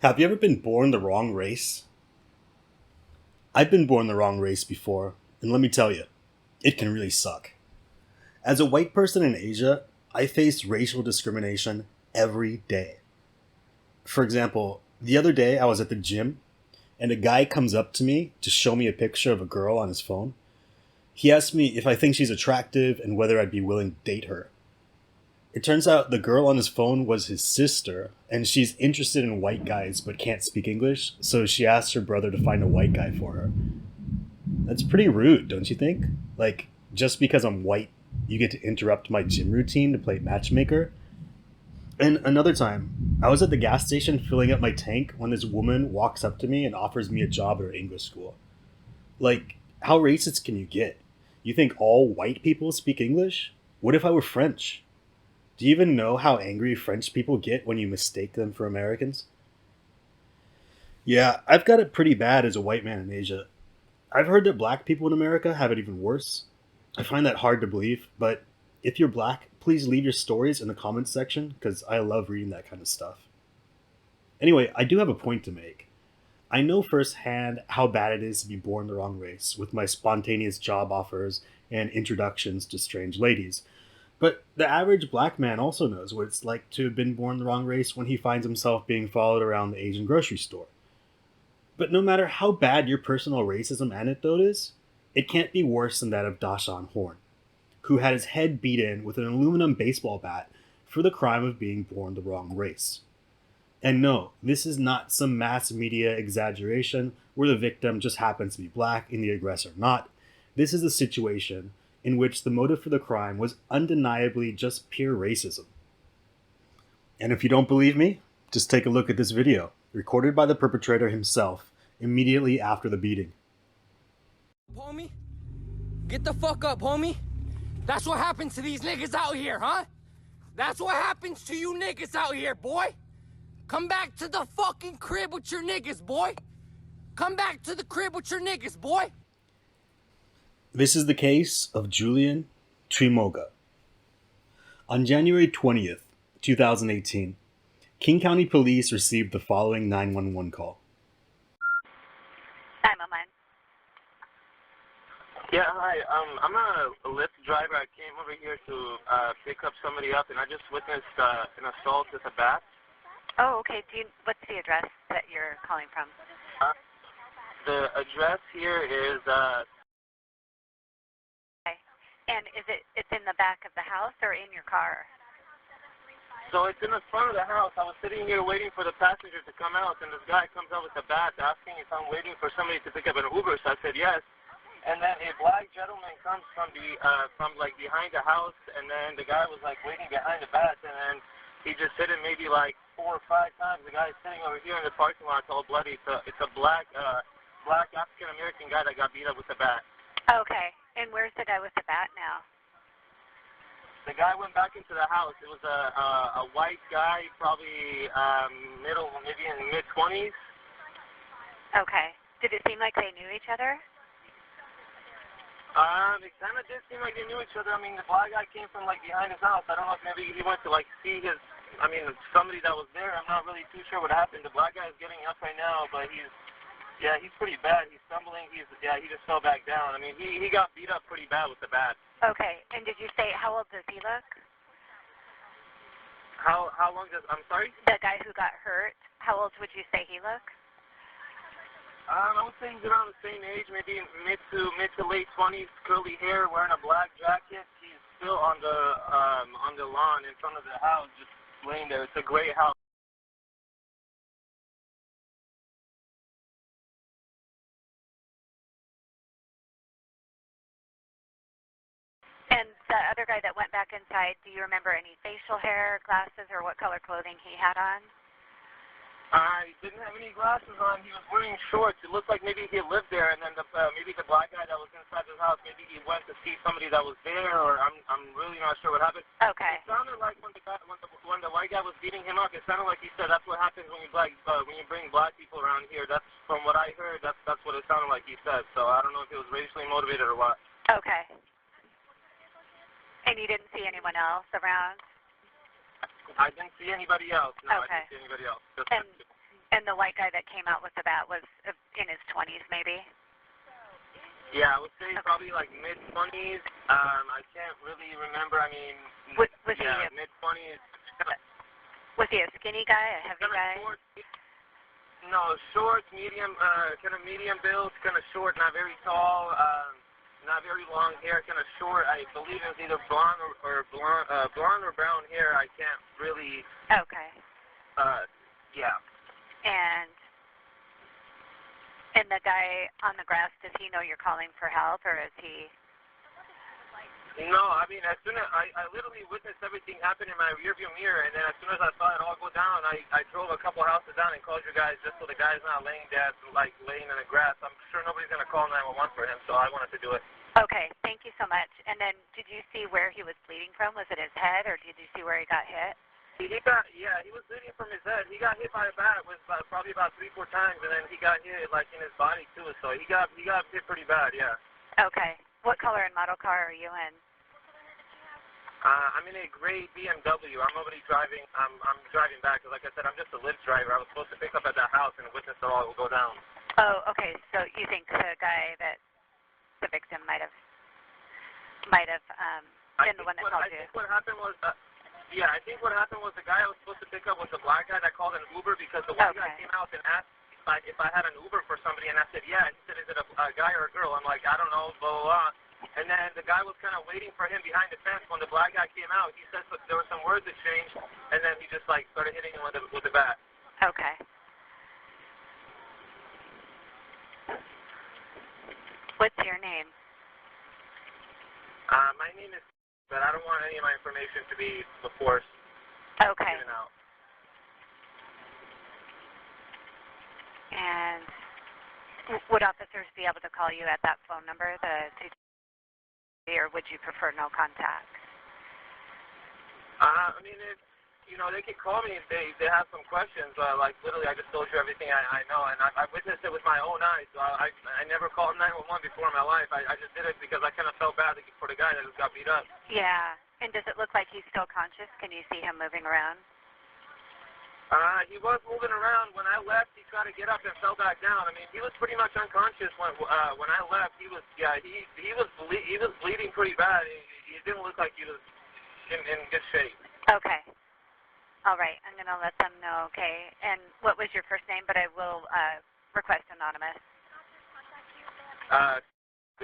Have you ever been born the wrong race? I've been born the wrong race before, and let me tell you, it can really suck. As a white person in Asia, I face racial discrimination every day. For example, the other day I was at the gym, and a guy comes up to me to show me a picture of a girl on his phone. He asked me if I think she's attractive and whether I'd be willing to date her. It turns out the girl on his phone was his sister, and she's interested in white guys but can't speak English, so she asked her brother to find a white guy for her. That's pretty rude, don't you think? Like, just because I'm white, you get to interrupt my gym routine to play matchmaker? And another time, I was at the gas station filling up my tank when this woman walks up to me and offers me a job at her English school. Like, how racist can you get? You think all white people speak English? What if I were French? Do you even know how angry French people get when you mistake them for Americans? Yeah, I've got it pretty bad as a white man in Asia. I've heard that black people in America have it even worse. I find that hard to believe, but if you're black, please leave your stories in the comments section because I love reading that kind of stuff. Anyway, I do have a point to make. I know firsthand how bad it is to be born the wrong race with my spontaneous job offers and introductions to strange ladies. But the average black man also knows what it's like to have been born the wrong race when he finds himself being followed around the Asian grocery store. But no matter how bad your personal racism anecdote is, it can't be worse than that of Dashawn Horne, who had his head beat in with an aluminum baseball bat for the crime of being born the wrong race. And no, this is not some mass media exaggeration where the victim just happens to be black and the aggressor not. This is a situation in which the motive for the crime was undeniably just pure racism. And if you don't believe me, just take a look at this video, recorded by the perpetrator himself immediately after the beating. Homie, get the fuck up, homie. That's what happens to these niggas out here, huh? That's what happens to you niggas out here, boy. Come back to the fucking crib with your niggas, boy. Come back to the crib with your niggas, boy. This is the case of Julian Trimoga. On January 20th, 2018, King County Police received the following 911 call. 911. Yeah, hi. I'm a Lyft driver. I came over here to pick up somebody up, and I just witnessed an assault with a bat. Oh, okay. What's the address that you're calling from? The address here is Okay. And it's in the back of the house or in your car? so it's in the front of the house. I was sitting here waiting for the passenger to come out, and this guy comes out with a bat asking if I'm waiting for somebody to pick up an Uber. So I said yes. And then a black gentleman comes from like behind the house, and then the guy was like waiting behind the bat, and then he just hit him maybe like 4 or 5 times. The guy's sitting over here in the parking lot, all bloody. It's a black African American guy that got beat up with a bat. Okay. And where's the guy with the bat now? The guy went back into the house. It was a white guy, probably maybe in mid-20s. Okay. Did it seem like they knew each other? It kind of did seem like they knew each other. I mean, the black guy came from like behind his house. I don't know if maybe he went to like see somebody that was there. I'm not really too sure what happened. The black guy is getting up right now, but he's pretty bad. He's stumbling. He just fell back down. I mean, he got beat up pretty bad with the bat. Okay. And did you say, how old does he look? How long does, I'm sorry? The guy who got hurt, how old would you say he looked? I would say he's around the same age, maybe mid to late 20s, curly hair, wearing a black jacket. He's still on the lawn in front of the house, just laying there. It's a great house. And the other guy that went back inside, do you remember any facial hair, glasses, or what color clothing he had on? He didn't have any glasses on. He was wearing shorts. It looked like maybe he lived there, and then maybe the black guy that was inside his house, maybe he went to see somebody that was there, or I'm really not sure what happened. Okay. It sounded like when the white guy was beating him up, it sounded like he said that's what happens when you bring black people around here. That's from what I heard. That's what it sounded like he said. So I don't know if it was racially motivated or what. Okay. And you didn't see anyone else around? I didn't see anybody else. No, Okay. I didn't see anybody else. And the white guy that came out with the bat was in his 20s, maybe? Yeah, I would say probably like mid-20s. I can't really remember. I mean, Was yeah, he mid-20s. was he a skinny guy, a heavy guy? Short, no, short, medium, kind of medium build, kind of short, not very tall, not very long hair, kind of short. I believe it was either blonde or blonde or brown hair. I can't really. Okay. Yeah. And the guy on the grass, does he know you're calling for help, or is he? No, I mean, as soon as I literally witnessed everything happen in my rearview mirror, and then as soon as I saw it all go down, I drove a couple houses down and called you guys just so the guy's not laying dead, like laying in the grass. I'm sure nobody's gonna call 911 for him, so I wanted to do it. Okay, thank you so much. And then, did you see where he was bleeding from? Was it his head, or did you see where he got hit? He was bleeding from his head. He got hit by a bat probably about 3-4 times, and then he got hit like in his body too. So he got hit pretty bad, yeah. Okay. What color and model car are you in? I'm in a gray BMW. I'm already driving. I'm driving back because, like I said, I'm just a Lyft driver. I was supposed to pick up at that house and witness it all go down. Oh, okay. So you think the guy that the victim might have been the one that called you? I think what happened was. I think what happened was the guy I was supposed to pick up was the black guy that called an Uber because the white guy came out and asked if I had an Uber for somebody, and I said, yeah. He said, is it a guy or a girl? I'm like, I don't know, blah, blah, blah. And then the guy was kind of waiting for him behind the fence. When the black guy came out, he said there were some words exchanged, and then he just, like, started hitting him with the bat. Okay. What's your name? My name is... But I don't want any of my information to be, of course, okay. given out. And would officers be able to call you at that phone number, the 223, or would you prefer no contact? I mean, they can call me if they have some questions. Like, literally, I just told you everything I know, and I witnessed it with my own eyes. So I never called 911 before in my life. I just did it because I kind of felt bad for the guy that just got beat up. Yeah. And does it look like he's still conscious? Can you see him moving around? He was moving around. When I left, he tried to get up and fell back down. I mean, he was pretty much unconscious when I left. He was bleeding pretty bad. He didn't look like he was in good shape. Okay. All right. I'm going to let them know, okay? And what was your first name? But I will request anonymous.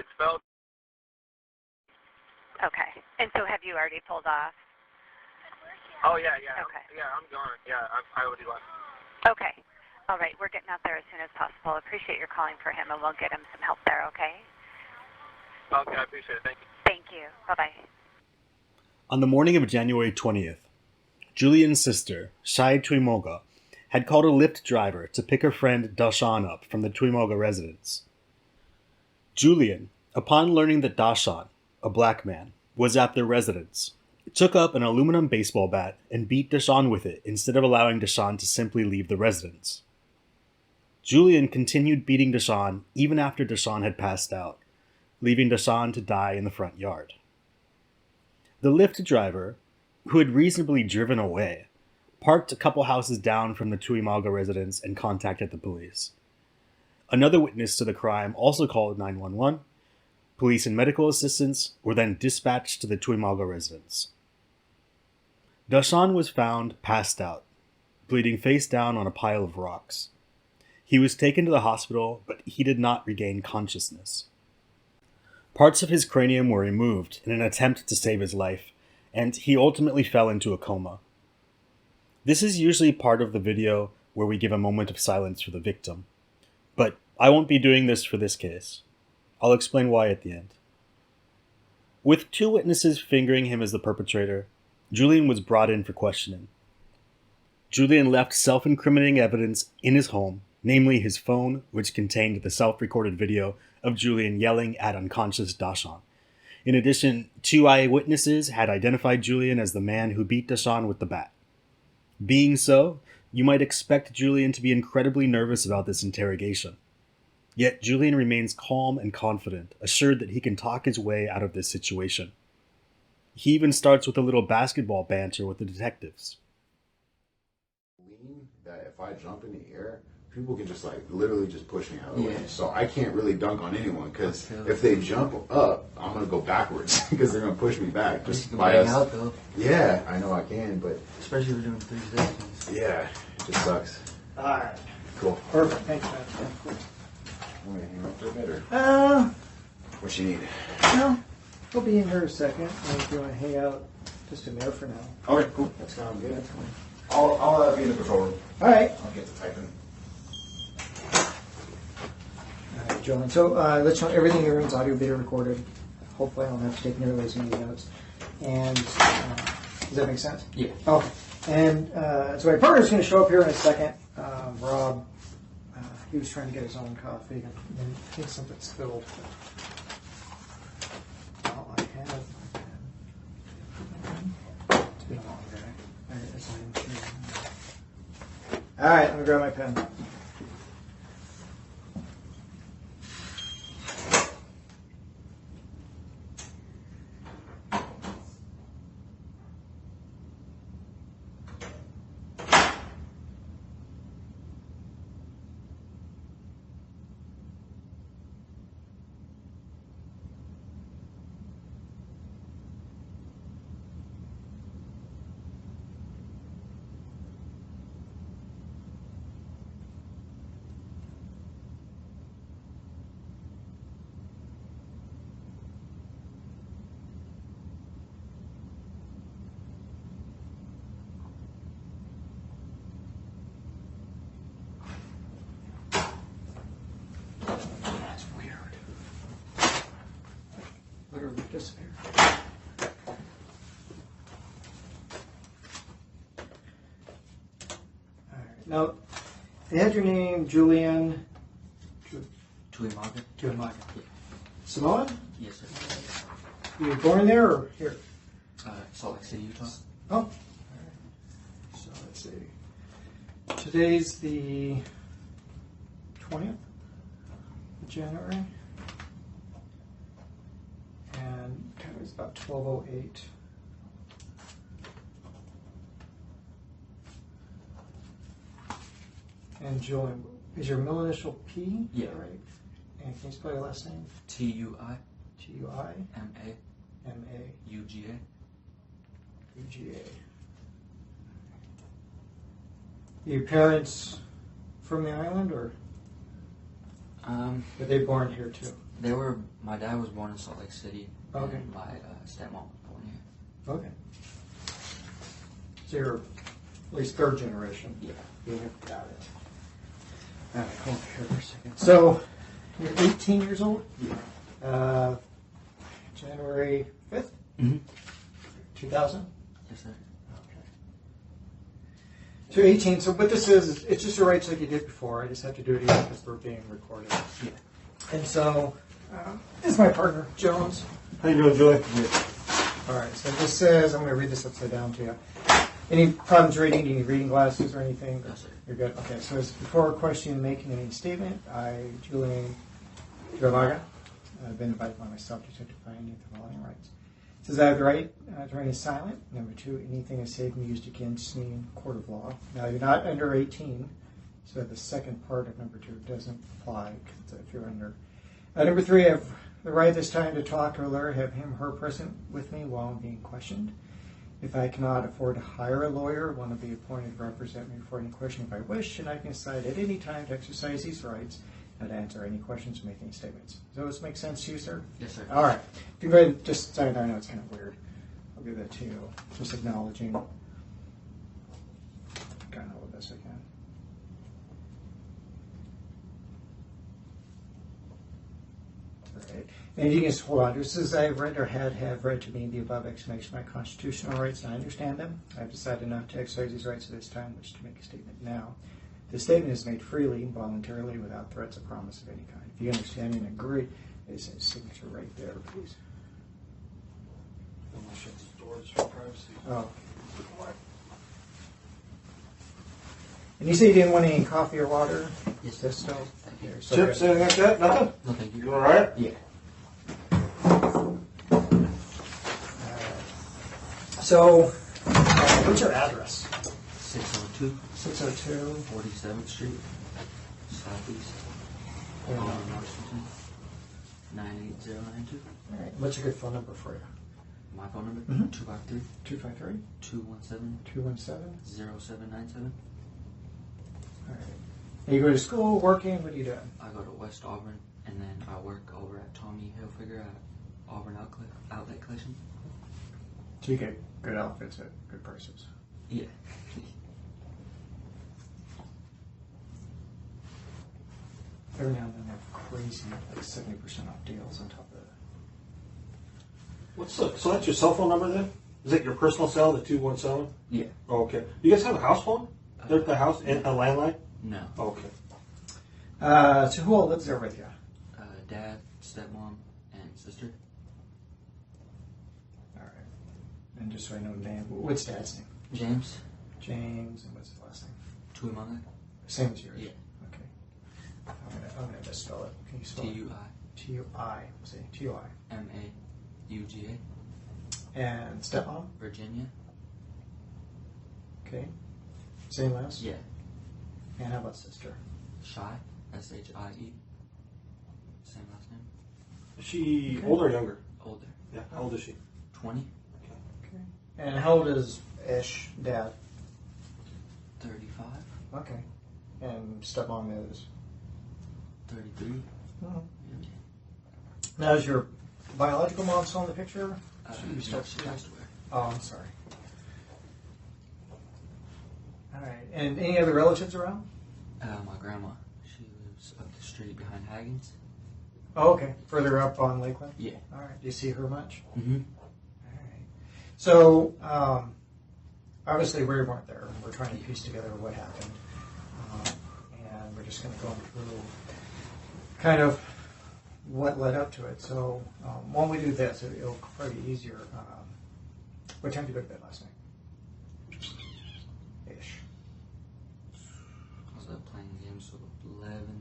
It's spelled. Okay. And so have you already pulled off? Oh, yeah. Okay. I'm gone. Yeah, I already left. Okay. All right. We're getting out there as soon as possible. Appreciate your calling for him, and we'll get him some help there, okay? Okay, I appreciate it. Thank you. Thank you. Bye-bye. On the morning of January 20th, Julian's sister, Shai Tuimoga, had called a Lyft driver to pick her friend Dashawn up from the Tuimoga residence. Julian, upon learning that Dashawn, a black man, was at their residence, took up an aluminum baseball bat and beat Dashawn with it instead of allowing Dashawn to simply leave the residence. Julian continued beating Dashawn even after Dashawn had passed out, leaving Dashawn to die in the front yard. The Lyft driver, who had reasonably driven away, parked a couple houses down from the Tuimaga residence and contacted the police. Another witness to the crime also called 911. Police and medical assistance were then dispatched to the Tuimaga residence. Dashawn was found passed out, bleeding face down on a pile of rocks. He was taken to the hospital, but he did not regain consciousness. Parts of his cranium were removed in an attempt to save his life, and he ultimately fell into a coma. This is usually part of the video where we give a moment of silence for the victim, but I won't be doing this for this case. I'll explain why at the end. With two witnesses fingering him as the perpetrator, Julian was brought in for questioning. Julian left self-incriminating evidence in his home, namely his phone, which contained the self-recorded video of Julian yelling at unconscious Dashawn. In addition, two eyewitnesses had identified Julian as the man who beat Dashawn with the bat. Being so, you might expect Julian to be incredibly nervous about this interrogation. Yet Julian remains calm and confident, assured that he can talk his way out of this situation. He even starts with a little basketball banter with the detectives. That if I jump in the air, people can just like literally just push me out of the way. Yeah. So I can't really dunk on anyone because I feel if they jump up, I'm gonna go backwards because they're gonna push me back. Just Just by us. out though. Yeah, I know I can, but Especially if we're doing 3 seconds. yeah, it just sucks. All right. Cool. Perfect. Thanks, man. I'm gonna hang up for a bit, or what you need? No, we'll be in here in a second. And if you want to hang out just in there for now. Okay, cool. That sounds good. I'll be in the control room. All right. I'll get to typing. All right, Joanne. So let's know everything here is audio video recorded. Hopefully I don't have to take nearly as many notes. And does that make sense? Yeah. Okay. And so my partner's going to show up here in a second. Rob, he was trying to get his own coffee, and I think something spilled. Oh, I have my pen. It's been a long day. All right, let me grab my pen. That's weird. Literally disappeared. All right. Now, they had your name, Julian. Tuimaga? Tuimaga. Samoan? Yes, sir. You were born there or here? Salt Lake City, Utah. Oh. All right. So let's see. Today's the 20th of January. And it was about 12:08. And Julian, is your middle initial P? Yeah. Right. And can you spell your last name? Tuimaga. Tuimaga. UGA. Your parents from the island, or were they born here too? My dad was born in Salt Lake City. Okay. And my stepmom was born here. Okay. So you're at least third generation. Yeah. Yeah, got it. All right, hold here for a second. So you're 18 years old? Yeah. January 5th, Mm-hmm. 2000? Yes, sir. Okay. So 18. So what this is it's just the rights like you did before. I just have to do it again because we're being recorded. Yeah. And so this is my partner, Jones. How you doing, Julie? All right, so this says, I'm going to read this upside down to you. Any problems reading? Do you need reading glasses or anything? No, sir. You're good? Okay, so it's before questioning making any statement, I, Julian Tuimaga, I've been invited by myself to testify any of the following rights. It says I have the right to remain silent. Number 2, anything is said and used against me in court of law. Now, you're not under 18, so the second part of number 2 doesn't apply if you're under. Number 3, I have the right this time to talk or lawyer, have him or her present with me while I'm being questioned. If I cannot afford to hire a lawyer, one will be appointed to represent me for any question if I wish, and I can decide at any time to exercise these rights and to answer any questions or make any statements. Does this make sense to you, sir? Yes, sir. All right. If you go ahead and just sign there, I know it's kind of weird. I'll give that to you. Just acknowledging. Kind of all this again. All right. And you can just hold on. Just as I have read or have read to me the above explanation of my constitutional rights, and I understand them, I have decided not to exercise these rights at this time, which to make a statement now. The statement is made freely and voluntarily without threats or promise of any kind. If you understand and agree, there's a signature right there, please. Storage for privacy. Oh. And you say you didn't want any coffee or water? Yes, This sir. still? Thank you. Here, so Chips, anything like that? Nothing? No, thank you. You all right? Yeah. So, what's your address? 602 602. 47th Street, Southeast, And, Washington, 98092. all right. What's a good phone number for you? My phone number, Mhm. 253 253 217 217. 0797. All right. And you go to school, working. What are you doing? I go to West Auburn, and then I work over at Tommy Hilfiger at Auburn Outlet Collection. So you get good outfits at good prices. Yeah. Every now and then they have crazy, like 70% off deals on top of it. So that's your cell phone number then? Is that your personal cell, the 217? Yeah. Oh, okay. You guys have a house phone? They're at the house and a landline? No. Oh, okay. So who all lives there with you? Dad, stepmom, and sister. All right. And just so I know the name, what's Dad's name? James. James, and what's his last name? Tuimanga. Same as yours. Yeah. Okay. I'm gonna misspell it. Can you spell it? T-U-I. T-U-I. Say T-U-I. M-A-U-G-A. And stepmom. Virginia. Okay. Same last. Yeah. And how about sister? Shy. S-H-I-E. Same last name. Is she Okay. older or younger? Older. Yeah. How old is she? 20. Okay. And how old is Ish, Dad? 35. Okay. And stepmom is? 33. Mhm. Yeah. Now, is your biological mom still in the picture? No, she passed away. Oh, I'm sorry. All right. And any other relatives around? My grandma. She lives up the street behind Haggins. Oh, okay. Further up on Lakeland? Yeah. All right. Do you see her much? Mm-hmm. All right. So, obviously, we weren't there. We're trying to piece together what happened. And we're just going to go through kind of what led up to it. So, when we do this, it'll probably be easier. What time did you go to bed last night? Ish. I was up playing games till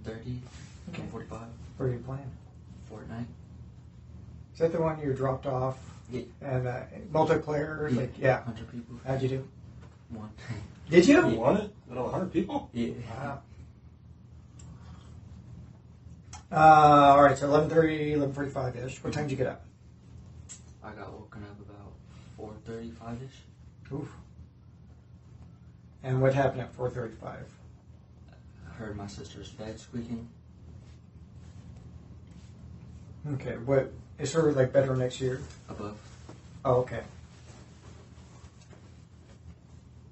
11:30, Okay. 45. Where are you playing? Fortnite. Is that the one you dropped off? Yeah. And multiplayer? Yeah. Like, yeah. 100 people. How'd you do? One. Did you? You won it? Out of 100 people? Yeah. Wow. All right, so 11:30, 11:45-ish. What time did you get up? I got woken up about 4:35-ish. Oof. And what happened at 4:35? I heard my sister's bed squeaking. Okay, what is her like bedroom next year? Above. Oh, okay.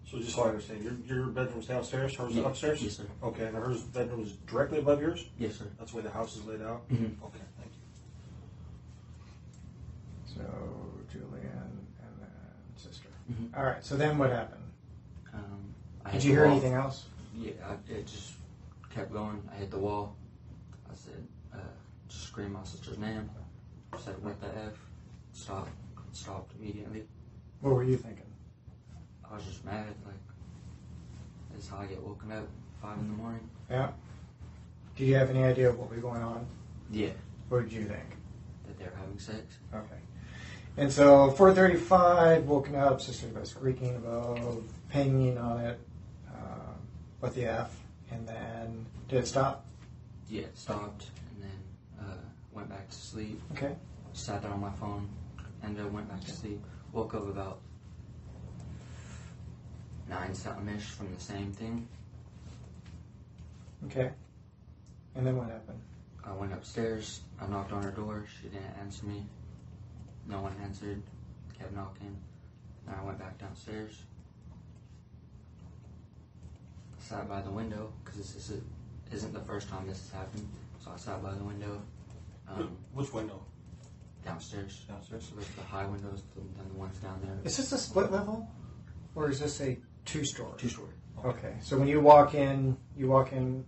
So just so I understand, your bedroom's downstairs, hers is Yeah. upstairs? Yes, sir. Okay, and hers bedroom is directly above yours? Yes, sir. That's the way the house is laid out? Mhm. Okay, thank you. So Julian and then sister. Mhm. All right, so then what happened? I Did hit you the hear wall. anything else? Yeah, it just kept going. I hit the wall. I said, screamed my sister's name. Said, what the F? Stopped immediately. What were you thinking? I was just mad. Like, that's how I get woken up 5 in the morning. Yeah. Do you have any idea what was going on? Yeah. What did you think? That they were having sex. Okay. And so 4:35, woken up, sister was squeaking above, pinging on it. What the F? And then did it stop? Yeah, it stopped, and then went back to sleep. Okay. Sat down on my phone, and then went back to sleep. Woke up about 9-something-ish from the same thing. Okay. And then what happened? I went upstairs. I knocked on her door. She didn't answer me. No one answered. Kept knocking. Then I went back downstairs. Sat by the window because this isn't the first time this has happened. So I sat by the window. Which window? Downstairs. Downstairs? So there's the high windows and the ones down there. Is this a split level? Or is this a two-story? 2-story. Okay. So when you walk in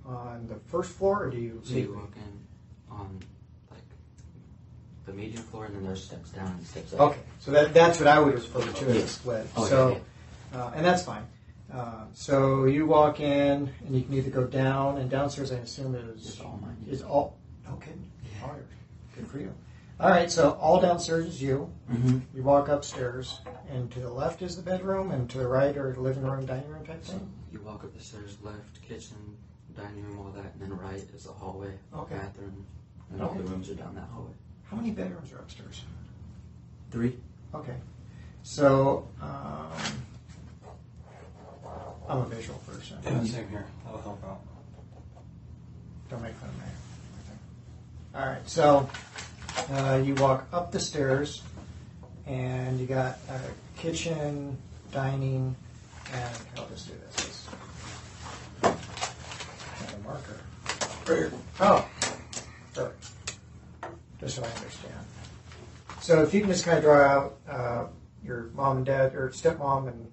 on the first floor, or do you... So you walk in on like the medium floor, and then there's steps down and steps up. Okay. So that's what I would refer to as Yeah. a split. Oh, so, yeah. And that's fine. So you walk in, and you can either go down, and downstairs I assume It's all mine. is all... No kidding. Yeah. Oh, good for you. All right, so all downstairs is you. Mm-hmm. You walk upstairs, and to the left is the bedroom, and to the right are the living room, dining room type So thing? you walk up the stairs, left, kitchen, dining room, all that, and then right is the hallway, Okay. bathroom, and all the rooms are down that hallway. How many bedrooms are upstairs? 3. Okay. So, I'm a visual person. Yeah, same here. That'll help out. Don't make fun of me. All right, so you walk up the stairs, and you got a kitchen, dining, and I'll just do this. I have a marker. Right here. Oh, perfect. Just so I understand. So if you can just kind of draw out your mom and dad, or stepmom and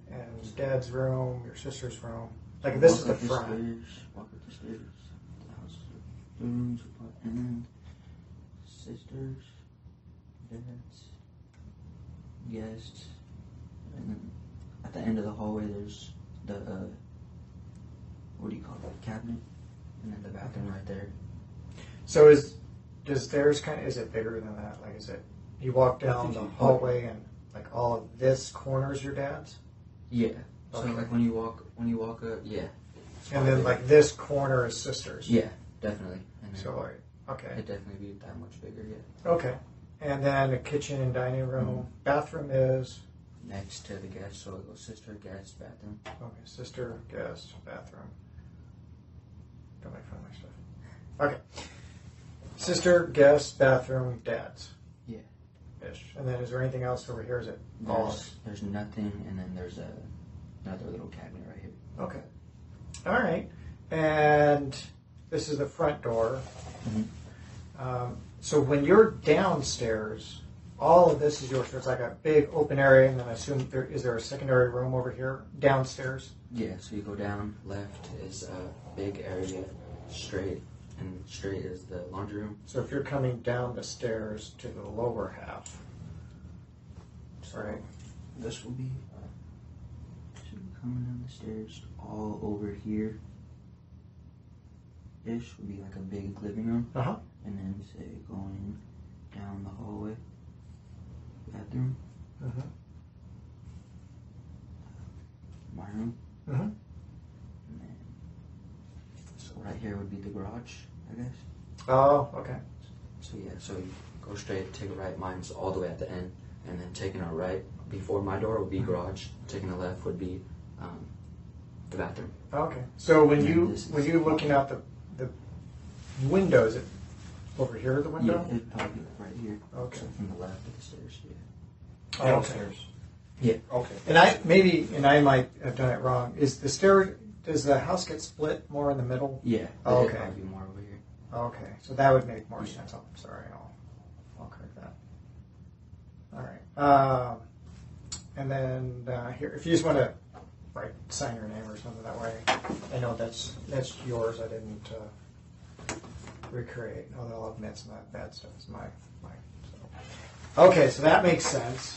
dad's room, your sister's room. Like this is the front. Walk up the stairs. The house rooms, and then sisters, dads, guests, and then at the end of the hallway there's the what do you call it? Cabinet, and then the bathroom right there. So does theirs is it bigger than that? Like, is it, you walk down the hallway and like all of this corner is your dad's? Yeah. So Okay. like when you walk up, yeah. And then like this corner is sister's? Yeah, definitely. And then So like, okay. it'd definitely be that much bigger, yeah. Okay. And then a kitchen and dining room. Bathroom is? Next to the guest, so it goes sister, guest, bathroom. Okay, sister, guest, bathroom. Don't make fun of my stuff. Okay. Sister, guest, bathroom, dad's. Yeah. Ish. And then is there anything else over here? Is it all? There's nothing, and then there's another little cabinet right here. Okay. All right. And this is the front door. Mm-hmm. So when you're downstairs, all of this is yours. So it's like a big open area, and then I assume is there a secondary room over here downstairs? Yeah, so you go down, left is a big area, straight, and straight is the laundry room. So if you're coming down the stairs to the lower half, right? This will be, so you're coming down the stairs, all over here, ish would be like a big living room. Uh-huh. And then say going down the hallway, bathroom, Mm-hmm. my room, Mm-hmm. and then so right here would be the garage, I guess. Oh, okay. So yeah, so you go straight, take a right, mine's all the way at the end, and then taking a right before my door would be garage, taking a left would be the bathroom. Okay. So when And you this is- when you're looking out the windows, it over here the window? Yeah, it'd probably be right here. Okay. So from the left of the stairs, yeah. Oh, okay. Downstairs. Yeah. Okay. And I might have done it wrong. Does the house get split more in the middle? Yeah. Oh, It'd okay. probably be more over here. Okay, so that would make more sense. Oh, I'm sorry, I'll correct that. All right. And then here, if you just want to sign your name or something that way, I know that's yours. I didn't recreate. Although I'll admit some of that bad stuff is mine. So. Okay, so that makes sense.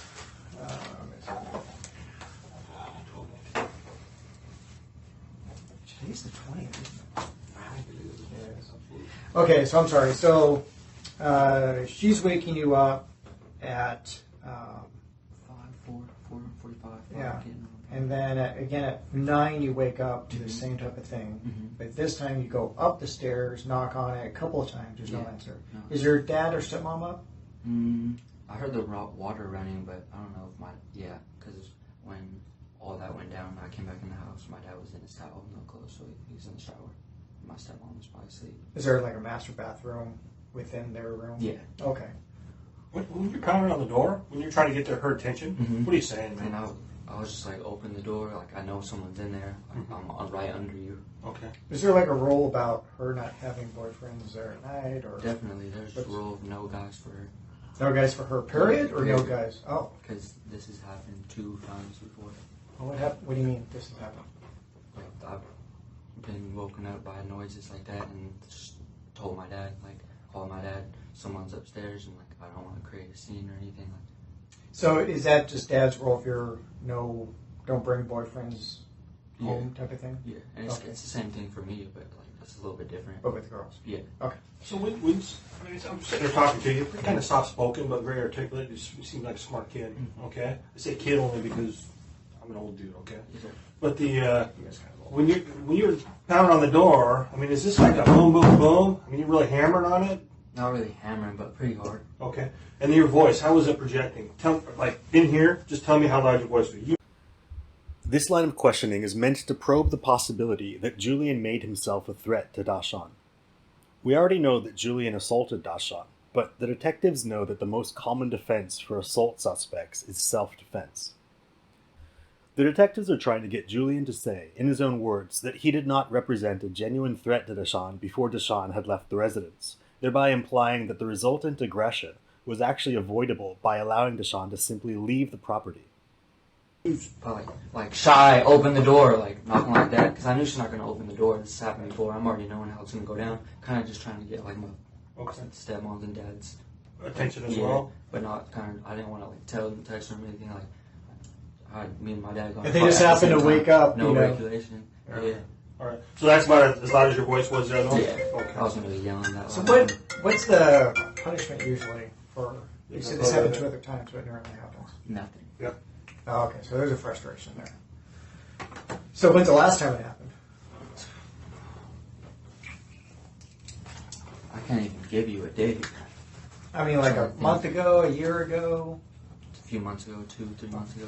Today's the 20th, isn't it? Okay, so I'm sorry. So she's waking you up at 4:45. yeah, and then again at 9 you wake up to the same type of thing. Mm-hmm. But this time you go up the stairs, knock on it a couple of times. There's no Yeah. answer. No. Is your dad or stepmom up? I heard the water running, but I don't know if because when all that went down, I came back in the house. My dad was in his towel, no clothes, so he's in the shower. My stepmom was probably asleep. Is there like a master bathroom within their room? Yeah. Okay. When you're pounding on the door, when you're trying to get her attention, Mhm. what are you saying, And man? I was just like, open the door, like I know someone's in there. I'm right under you. Okay. Is there like a rule about her not having boyfriends there at night, or Definitely, there's a rule of no guys for her. no guys for her? Period, or no Period. guys? Oh, Because this has happened 2 times before. well, what happened? What do you mean this has happened? Like I've been woken up by noises like that and just told my dad, like called my dad, someone's upstairs, and like I don't want to create a scene or anything. Like So is that just dad's rule if you're don't bring boyfriends home type of thing? yeah, and it's, Okay. it's the same thing for me, but like That's a little bit different. But with girls? Yeah. Okay. So I'm sitting there talking to you, kind of soft-spoken, but very articulate. You seem like a smart kid, okay? I say kid only because I'm an old dude, okay? Yes, sir. But You guys kind of old. when you're pounding on the door, I mean, is this like a boom, boom, boom? I mean, you're really hammering on it? Not really hammering, but pretty hard. Okay. And your voice, how was it projecting? In here, just tell me how loud your voice was. This line of questioning is meant to probe the possibility that Julian made himself a threat to Dashawn. We already know that Julian assaulted Dashawn, but the detectives know that the most common defense for assault suspects is self-defense. The detectives are trying to get Julian to say, in his own words, that he did not represent a genuine threat to Dashawn before Dashawn had left the residence, thereby implying that the resultant aggression was actually avoidable by allowing Dashawn to simply leave the property. Probably like shy, open the door, like knocking like that, because I knew she's not gonna open the door. This has happened before. I'm already knowing how it's gonna go down. Kind of just trying to get like my stepmom's and dad's Attention as well? but not kind of. I didn't want to like tell them, text them, or anything like. Me and my dad going. If they just happen to wake up, no you know. regulation. Yeah. All right. So that's about as loud as your voice was there, though? Yeah. Okay. I was gonna be yelling that. So loud. what's the punishment usually for? You said this happened 2 other times. What normally happens? Nothing. Yeah. Oh, okay, so there's a frustration there. So when's the last time it happened? I can't even give you a date. I mean, like a month ago, a year ago, A few months ago, 2-3 months ago.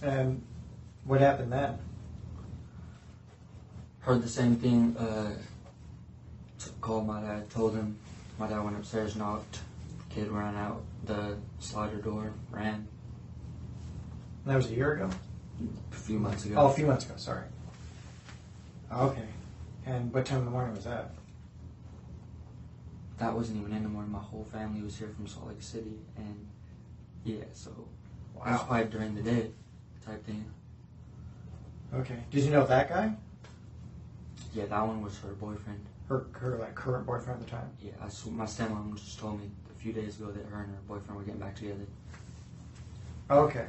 and what happened then? Heard the same thing. Called my dad. Told him. My dad went upstairs, knocked. Kid ran out the slider door, ran. That was a year ago? A few months ago. Oh, a few months ago, sorry. Okay. And what time in the morning was that? That wasn't even in the morning. My whole family was here from Salt Lake City, and yeah, so it was probably during the day type thing. Okay. Did you know that guy? Yeah, that one was her boyfriend. Her like current boyfriend at the time? Yeah, my stepmom just told me a few days ago that her and her boyfriend were getting back together. Okay.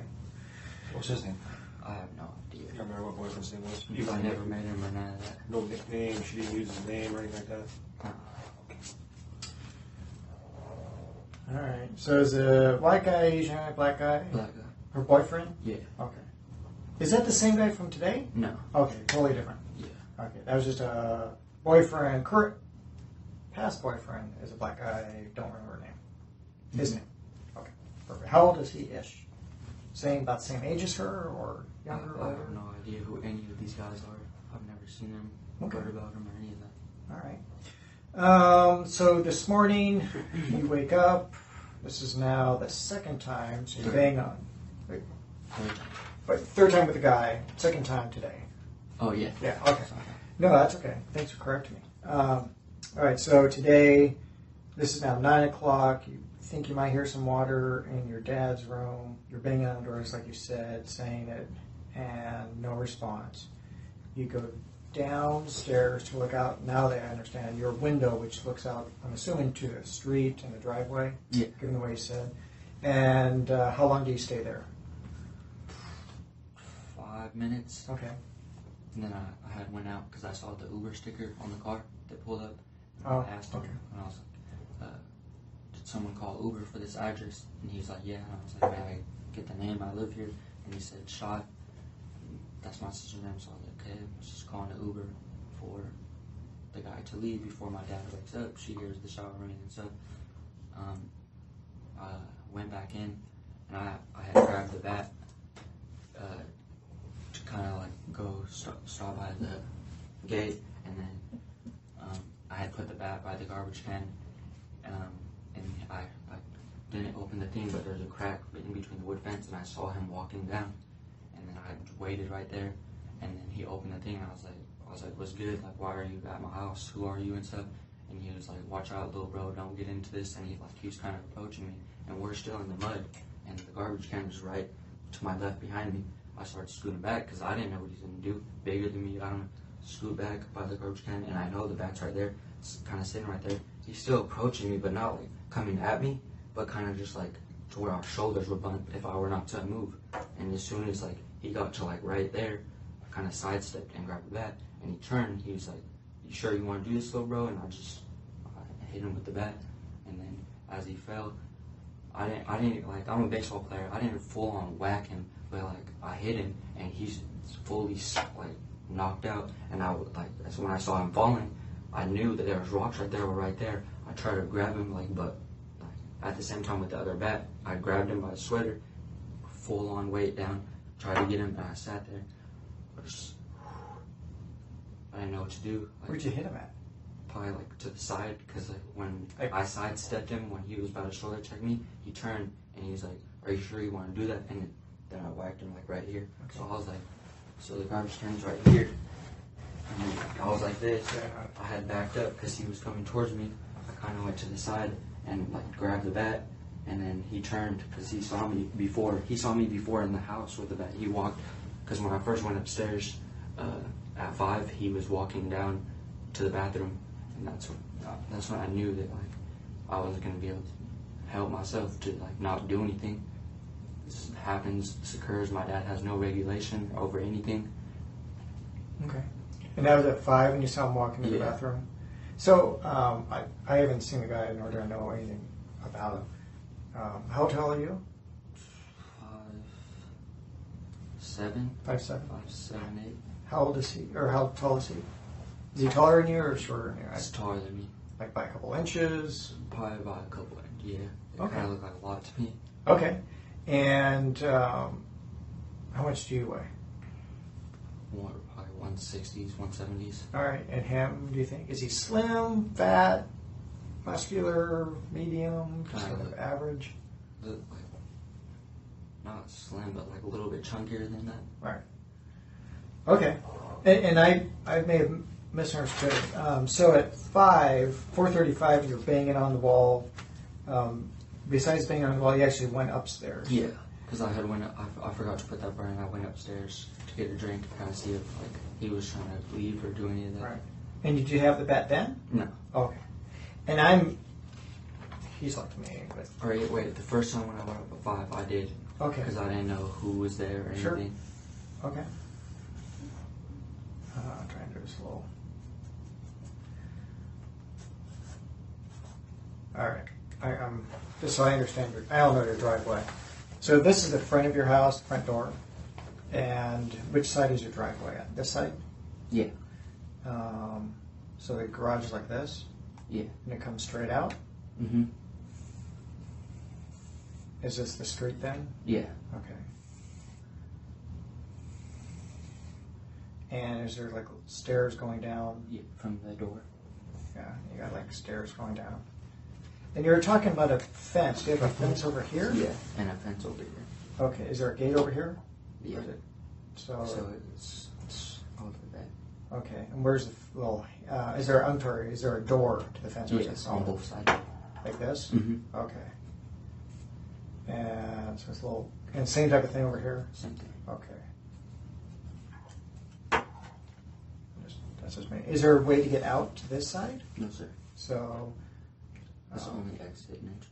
What's his name? I have no idea. You remember what boyfriend's name was? I never met him or none of that. No nickname. She didn't use his name or anything like that. All right. So is a white guy, Asian guy, black guy? Black guy. Her boyfriend? Yeah. Okay. Is that the same guy from today? No. Okay, totally different. Yeah. Okay, that was just a boyfriend, current, past boyfriend is a black guy, don't remember her name. His name. Okay, perfect. How old is he ish? Same, about the same age as her or younger? I older? have no idea who any of these guys are. I've never seen them, Okay. heard about them, or any of that. All right. So this morning, you wake up. This is now the second time, so you bang on. Wait, third time with the guy, second time today. Oh, yeah. Yeah, okay. No, that's okay. Thanks for correcting me. All right, so today, this is now 9 o'clock. You think you might hear some water in your dad's room. You're banging on doors, like you said, saying it, and no response. You go downstairs to look out, now that I understand, your window, which looks out, I'm assuming, to the street and the driveway, Yeah. given the way you said. And how long do you stay there? 5 minutes. Okay. And then I had went out because I saw the Uber sticker on the car that pulled up. And Oh, I asked him, okay. and I was like, did someone call Uber for this address? And he was like, yeah. And I was like, may I get the name? I live here. And he said, Shot. And that's my sister's name. So I was like, okay, I was just calling the Uber for the guy to leave before my dad wakes up. She hears the shower ringing and stuff. I went back in, and I had grabbed the bat to kind of like go stop by the gate, and then I had put the bat by the garbage can, and I didn't open the thing, but there's a crack in between the wood fence, and I saw him walking down, and then I waited right there, and then he opened the thing, and I was like, what's good? Like, why are you at my house? Who are you and stuff? And he was like, watch out, little bro, don't get into this. And he was kind of approaching me, and we're still in the mud, and the garbage can was right to my left behind me. I started scooting back because I didn't know what he's gonna do. Bigger than me, I don't know. Scoot back by the garbage can, and I know the bat's right there. It's kind of sitting right there. He's still approaching me, but not like coming at me, but kind of just like to where our shoulders would bump if I were not to move. And as soon as like he got to like right there, I kind of sidestepped and grabbed the bat, and he turned. He was like, "You sure you want to do this, little bro?" And I hit him with the bat, and then as he fell, I didn't like, I'm a baseball player. I didn't full on whack him, but like I hit him, and he's fully like knocked out. And I would like, that's when I saw him falling. I knew that there was rocks right there. I tried to grab him, like, but like, at the same time with the other bat, I grabbed him by the sweater, full on weight down, tried to get him, and I sat there. I didn't know what to do. Like, Where'd you hit him at? probably like to the side, because like when I sidestepped him when he was about to shoulder check me, he turned and he was like, "Are you sure you want to do that?" And then I whacked him like right here. Okay. So I was like, so the garbage can's right here. And I was like this. I had backed up because he was coming towards me. I kind of went to the side and like grabbed the bat, and then he turned because he saw me before. He saw me before in the house with the bat. He walked, because when I first went upstairs at 5, he was walking down to the bathroom. And that's when I knew that like I wasn't gonna be able to help myself to like not do anything. This happens, this occurs. My dad has no regulation over anything. Okay. And that was at 5 when you saw him walking to the bathroom? So I haven't seen the guy, nor do I know anything about him. How tall are you? 5'7". 5'7"? 5'7", 8". How old is he? Or how tall is he? Is he taller than you or shorter than you? He's taller than me. Like by a couple inches? Probably by a couple inches, yeah. It Okay. kind of looked like a lot to me. Okay. And how much do you weigh? Probably 160s, 170s. All right. And him, do you think? Is he slim, fat, muscular, medium, sort of average? Like, not slim, but like a little bit chunkier than that. Right. Okay. And I may have misunderstood. So at 4:35, you're banging on the wall. Besides banging on the wall, you actually went upstairs. Yeah, because I forgot to put that burn. I went upstairs to get a drink to kind of see if like he was trying to leave or do any of that. Right. And did you have the bat then? No. Okay. And he's like me, but. Or wait, the first time when I went up at 5, I did. Okay. Because I didn't know who was there or Sure. anything. Okay. I'm trying to do it slow. All right. Just so I understand, I don't know your driveway. So this is the front of your house, front door. And which side is your driveway at? This side? Yeah. So the garage is like this? Yeah. And it comes straight out? Mm-hmm. Is this the street then? Yeah. Okay. And is there like stairs going down? Yeah, from the door. Yeah, you got like stairs going down. And you were talking about a fence. Do you have a fence over here? Yeah, and a fence over here. Okay, is there a gate over here? Yeah. So it's over there. okay, and where's the little? Is there a door to the fence? Or is Yeah, it it's on both sides. like this. Mm-hmm. Okay. And so it's a little, and same type of thing over here. Same thing. Okay. That's just me. Is there a way to get out to this side? No, sir. So. That's the only exit and entrance.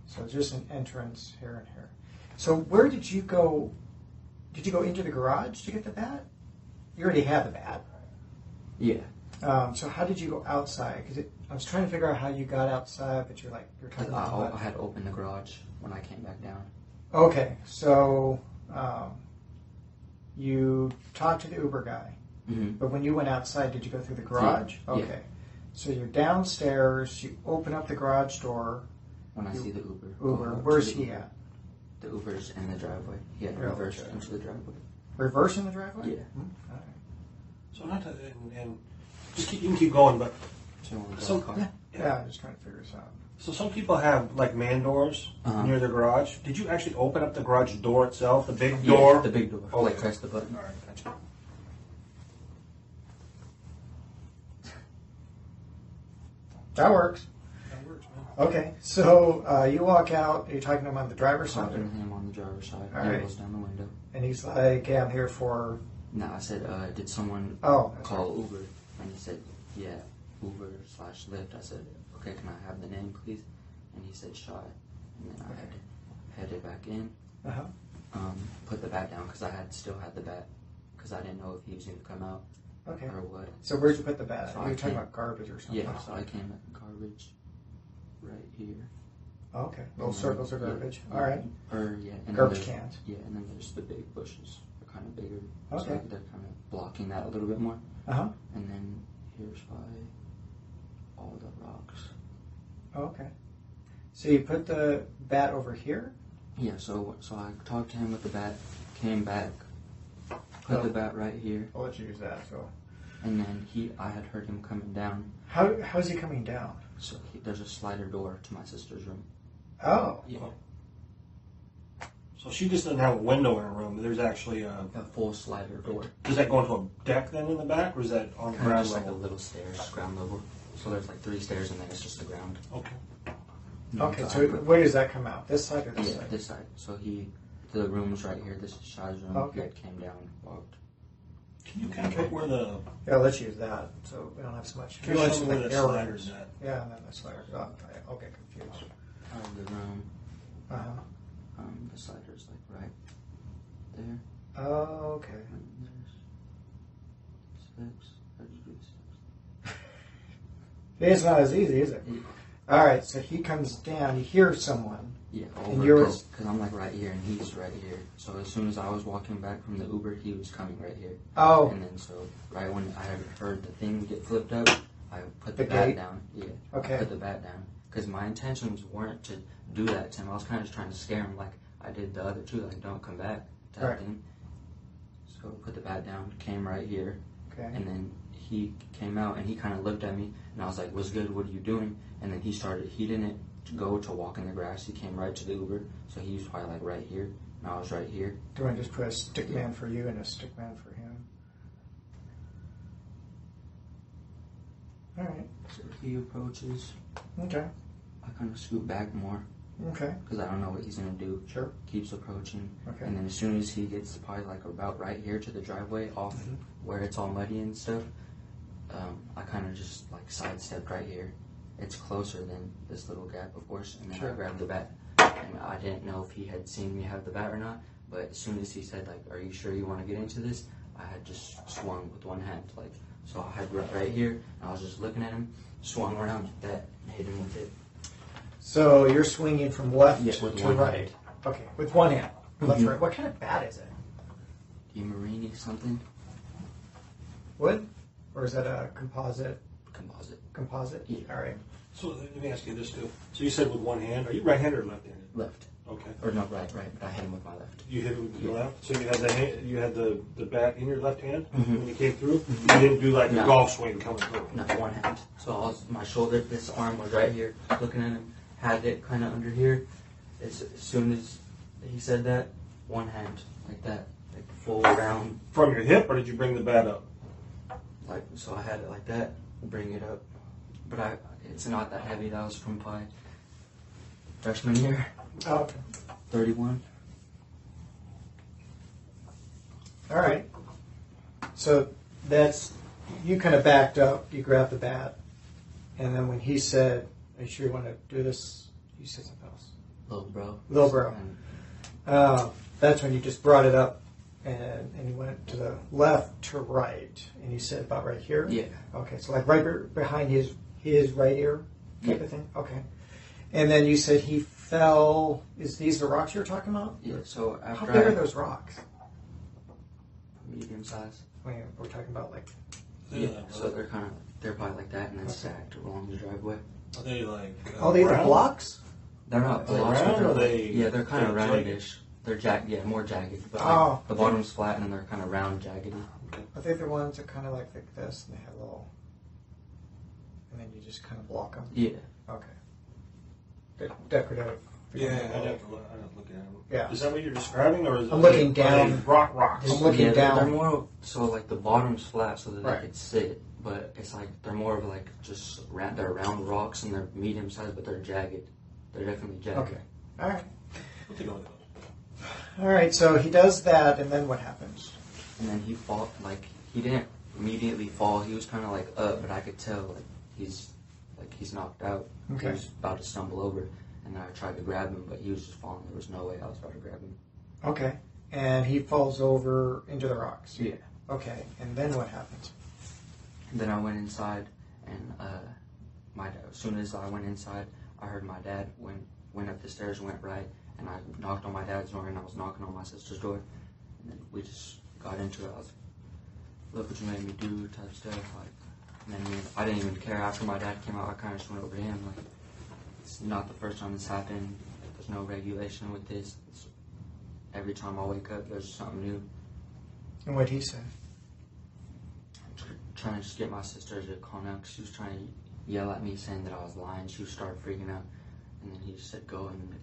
So it's just an entrance here and here. So where did you go? Did you go into the garage to get the bat? You already had the bat. Yeah. So how did you go outside? Because I was trying to figure out how you got outside, but you're talking about. I had opened the garage when I came back down. Okay, so you talked to the Uber guy, but when you went outside, did you go through the garage? Yeah. Okay. So you're downstairs. You open up the garage door. When I see the Uber. Where's he at? The Uber's in the driveway. He had reversed into the driveway. Reverse in the driveway? Yeah. All right. So not to, and just you can keep going, but So, Yeah, I'm just trying to figure this out. so some people have like man doors near their garage. Did you actually open up the garage door itself, the big door? Yeah, the big door. Oh, Like press the button. All right, gotcha. That works. That works, man. Okay, so you walk out. Are you talking to him on the driver's side? Talking to him on the driver's side. All He right. goes down the window. And he's like, "Yeah, I'm here for." No, I said, did someone Oh, call Uber? And he said, yeah, Uber/Lyft. I said, okay, can I have the name, please? And he said, Shy. And then I had to head it back in, Uh-huh. put the bat down because I still had the bat because I didn't know if he was going to come out. Okay. or what. So where'd you put the bat? So You were I talking came- about garbage or something. Yeah, so I came at garbage right here. Oh, okay. Little And circles of then- garbage. Yeah, All right. Or yeah, and Garbage then cans. yeah, and then there's the big bushes. They're kind of bigger. So Okay. they're kind of blocking that a little bit more. Uh-huh. And then here's by all the rocks. Oh, okay. So you put the bat over here? Yeah, so I talked to him with the bat, came back, put the bat right here, I'll let you use that. So and then I had heard him coming down. how's he coming down? So there's a slider door to my sister's room. Oh. Yeah, So she just doesn't have a window in her room. There's actually a. a full slider door. Does that go into a deck then in the back, or is that on the Kind of ground just like a level? little stairs, ground level. So there's like 3 stairs and then it's just the ground. Okay. Okay, I so put- where does that come out? This side or this yeah, side? this side. So the room's right here. This is Shai's room. Okay. He came down, walked. Can you kind of put where the? Yeah, I'll let you use that so we don't have so much. Can you show me where like the arrows. slider's at? Yeah, and then the slider. Oh, I'll get confused. Out of the room. Uh-huh. The slider's like right there. Oh, okay. And there's steps. How'd you do the steps? It's not as easy, is it? Yeah. All right, so he comes down. You hear someone. Yeah, And you're- over because I'm like right here and he's right here. So as soon as I was walking back from the Uber, he was coming right here. Oh, And then so right when I had heard the thing get flipped up, I put the The bat gate? down. Yeah, Okay. I put the bat down because my intentions weren't to do that to him. I was kind of just trying to scare him, like I did the other two, like don't come back type Right. thing. So put the bat down, came right here, okay. and then he came out and he kind of looked at me and I was like, "What's good? What are you doing?" And then he didn't go to walk in the grass. He came right to the Uber, so he was probably like right here, and I was right here. Do you want to just put a stick man for you and a stick man for him? All right. So he approaches. Okay. I kind of scoot back more Okay. because I don't know what he's gonna do. Sure. Keeps approaching, Okay. and then as soon as he gets probably like about right here to the driveway off Mhm. where it's all muddy and stuff, I kind of just like sidestepped right here. It's closer than this little gap, of course, and then Sure. I grabbed the bat. And I didn't know if he had seen me have the bat or not, but as soon as he said like, "Are you sure you want to get into this?" I had just swung with one hand, like so. I had right here, and I was just looking at him, swung around like that, and hit him with it. So you're swinging from left Yeah, with to one right. hand. Okay, with one hand. Left, Mhm. right. What kind of bat is it? Marini something Wood? Or is that a composite? composite. Composite? Yeah. All right. So let me ask you this too. So you said with one hand. Are you right-handed or left-handed? Left. Okay. Or no, right, but I hit him with my left. You hit it with your Yeah. left. So you had the bat in your left hand Mhm. when you came through. You didn't do like a No. golf swing coming through. No, one hand. So my shoulder, this arm was right here, looking at him, had it kind of under here. As soon as he said that, one hand, like that, like full round, From your hip, or did you bring the bat up? like, so I had it like that, bring it up. But it's not that heavy. That was from my freshman year, Oh, okay. 31. All right. So that's, you kind of backed up, you grabbed the bat, and then when he said, "Are you sure you want to do this?" You said something else. Little bro. Little bro. And That's when you just brought it up and you went to the left to right, and you said about right here? yeah. Okay, so like right behind his right ear type Yeah. of thing? Okay. And then you said he fell, is these the rocks you were talking about? Yeah, so How after big are those rocks? medium size. I mean, we're talking about like, Yeah, so they're probably like that and then Okay. stacked along the driveway. Are they like? oh, these are round? blocks? They're not Are they blocks, but round they're or like, they- yeah, they're kind of they're jagged? roundish. They're more jagged, but Oh. like, the bottom's flat and then they're kind of round, jaggedy. I think the ones that kind of like this, and they have a little, and then you just kind of block them. Yeah, Okay. Decorative. Yeah, I'd have to look at them. Yeah. Is that what you're describing, or is I'm it looking are down. they rocks? I'm looking yeah, they're down. more so like the bottom's flat so that Right. they could sit, but it's like they're more of like just they're round rocks and they're medium sized, but they're jagged. They're definitely jagged. Okay. All right. What they going to? All right. So he does that, and then what happens? And then he didn't immediately fall. He was kind of like up, but I could tell he's knocked out. Okay. He was about to stumble over, and I tried to grab him, but he was just falling. There was no way I was about to grab him. Okay. And he falls over into the rocks. Yeah. Okay. And then what happens? Then I went inside, and as soon as I went inside, I heard my dad went up the stairs, went right, and I knocked on my dad's door, and I was knocking on my sister's door, and then we just got into it. I was like, look what you made me do, type stuff. Like, and then I didn't even care. After my dad came out, I kind of just went over to him. Like, it's not the first time this happened. There's no regulation with this. Every time I wake up, there's something new. And what'd he say? Trying to just get my sister to calm down, because she was trying to yell at me, saying that I was lying. She started freaking out, and then he just said, go in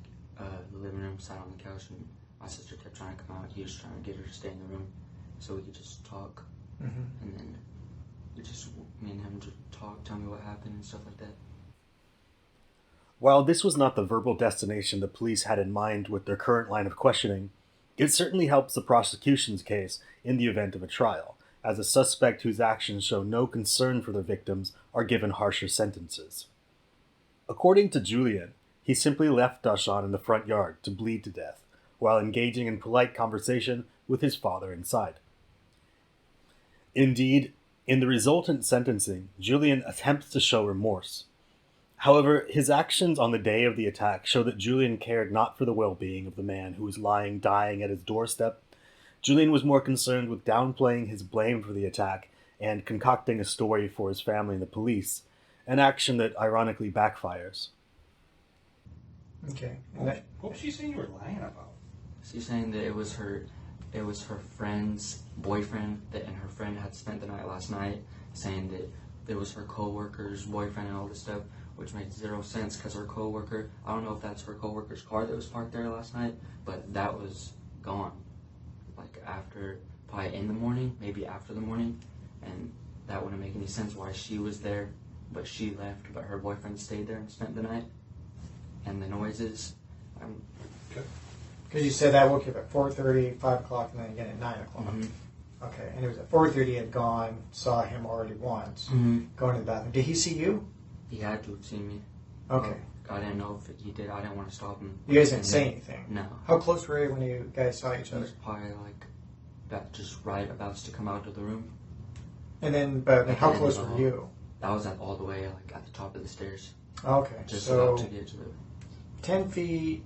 the living room, sat on the couch, and my sister kept trying to come out. He was trying to get her to stay in the room so we could just talk. And then me and him just talk, tell me what happened and stuff like that. While this was not the verbal destination the police had in mind with their current line of questioning, it certainly helps the prosecution's case in the event of a trial, as a suspect whose actions show no concern for the victims are given harsher sentences. According to Julian, he simply left Dashawn in the front yard to bleed to death, while engaging in polite conversation with his father inside. Indeed, in the resultant sentencing, Julian attempts to show remorse. However, his actions on the day of the attack show that Julian cared not for the well-being of the man who was lying dying at his doorstep. Julian was more concerned with downplaying his blame for the attack and concocting a story for his family and the police, an action that ironically backfires. Okay. What was she saying you were lying about? She's saying that it was her friend's boyfriend, and her friend had spent the night last night, saying that it was her co-worker's boyfriend and all this stuff, which makes zero sense, because her co-worker, I don't know if that's her co-worker's car that was parked there last night, but that was gone. Like after, probably in the morning, maybe after the morning, and that wouldn't make any sense why she was there, but she left, but her boyfriend stayed there and spent the night. And the noises, Because you said I woke you up at 4:30, 5 o'clock, and then again at 9 o'clock. Okay, and it was at 4:30 he had gone, saw him already once, going to the bathroom. Did he see you? He had to have seen me. Okay. I didn't know if he did. I didn't want to stop him. You guys didn't say anything? No. How close were you when you guys saw each He other? was probably like just right about to come out of the room. And then, but how close were you? I was all the way like at the top of the stairs. Okay, Just so about to get to the 10 feet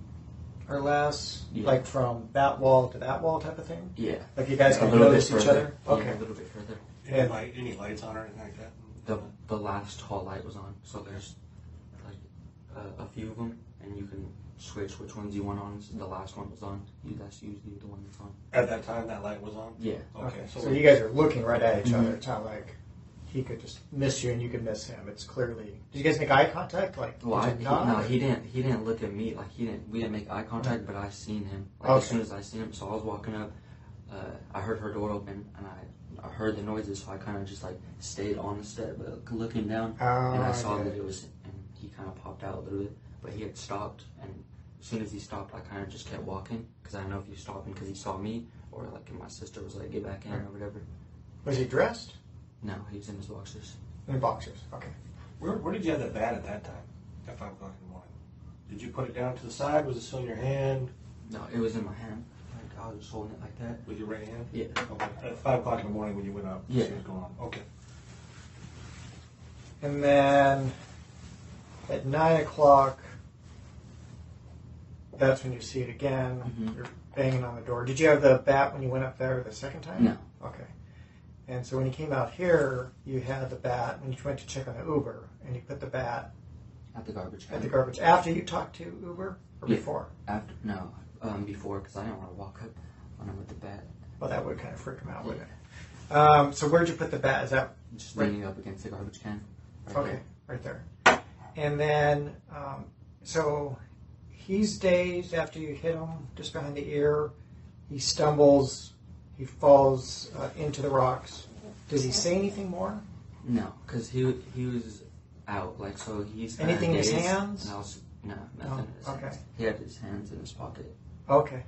or less, Yeah. like from that wall to that wall type of thing? Yeah. Like you guys A can little notice bit each further. other? Yeah, Okay. a little bit further. Any lights on or anything like that? The last hall light was on, so there's like a few of them, and you can switch which ones you want on. The last one was on. That's usually the one that's on. At that time, that light was on? Yeah. Okay, so you guys are looking right at each other. It's not like he could just miss you and you could miss him. It's clearly. Did you guys make eye contact? Like, Well, did you nod? he didn't look at me. Like we didn't make eye contact, but I seen him. Like Okay. as soon as I seen him, so I was walking up. I heard her door open, and I heard the noises, so I kind of just like stayed on the step, looking down, and I saw that it was. And he kind of popped out a little bit, but he had stopped, and as soon as he stopped, I kind of just kept walking, because I didn't know if he was stopping because he saw me, or like if my sister was like, get back in, or whatever. Was he dressed? No, he was in his boxers. In boxers, okay. Where did you have the bat at that time? At 5 o'clock in the morning? Did you put it down to the side? Was it still in your hand? No, it was in my hand. Like I was just holding it like that. With your right hand? Yeah. Okay. At 5 o'clock in the morning when you went up, Yeah. it was going on. Okay. And then at 9 o'clock, that's when you see it again. You're banging on the door. Did you have the bat when you went up there the second time? No. Okay. And so when you came out here, you had the bat when you went to check on the Uber, and you put the bat At the garbage can. at the garbage after you talked to Uber or Yeah. before? Before, because I didn't want to walk up on him with the bat. Well, that would kind of freak him out, wouldn't it? So where'd you put the bat? Is that Just right? leaning up against the garbage can. Right Okay, there. right there. And then, so he's dazed after you hit him just behind the ear. He stumbles. He falls into the rocks. Does he say anything more? No, because he was out. Like, so he's kinda Anything in his dazed, hands? and no, nothing in his okay. hands. He had his hands in his pocket. Okay.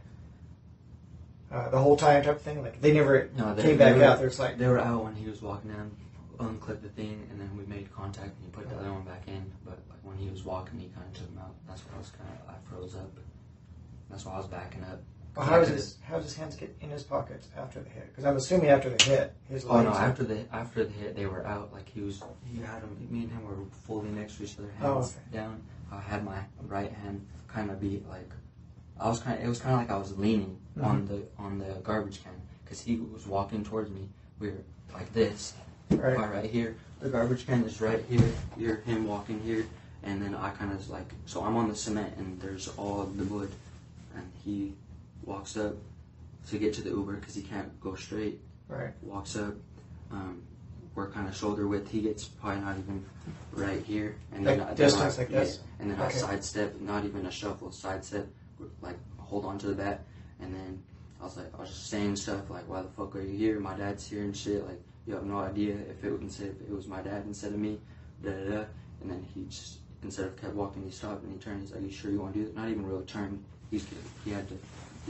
The whole time type of thing? Like, they never No, came back were, out. There's like... They were out when he was walking down, unclipped the thing, and then we made contact, and he put the other one back in. But like when he was walking, he kind of took him out. That's why I froze up. That's why I was backing up. Well, how does his hands get in his pockets after the hit? Because I'm assuming after the hit, his legs. Oh no, after the hit, they were out. Like he had him. Me and him were fully next to each other, hands down. I had my right hand kind of be like, it was kind of like I was leaning on the garbage can because he was walking towards me. We were like this, right here. The garbage can is right here. You're him walking here, and then I kind of like, so I'm on the cement and there's all the wood, and he walks up to get to the Uber because he can't go straight. Right. Walks up. We're kind of shoulder width. He gets probably not even right here, and then distance like this. And then I sidestep, not even a shuffle, sidestep, like hold on to the bat, and then I was just saying stuff like, "Why the fuck are you here? My dad's here and shit." Like, you have no idea if it was my dad instead of me, da da da. And then he just, instead of kept walking, he stopped and he turned. He's like, "You sure you want to do that?" Not even really turn. He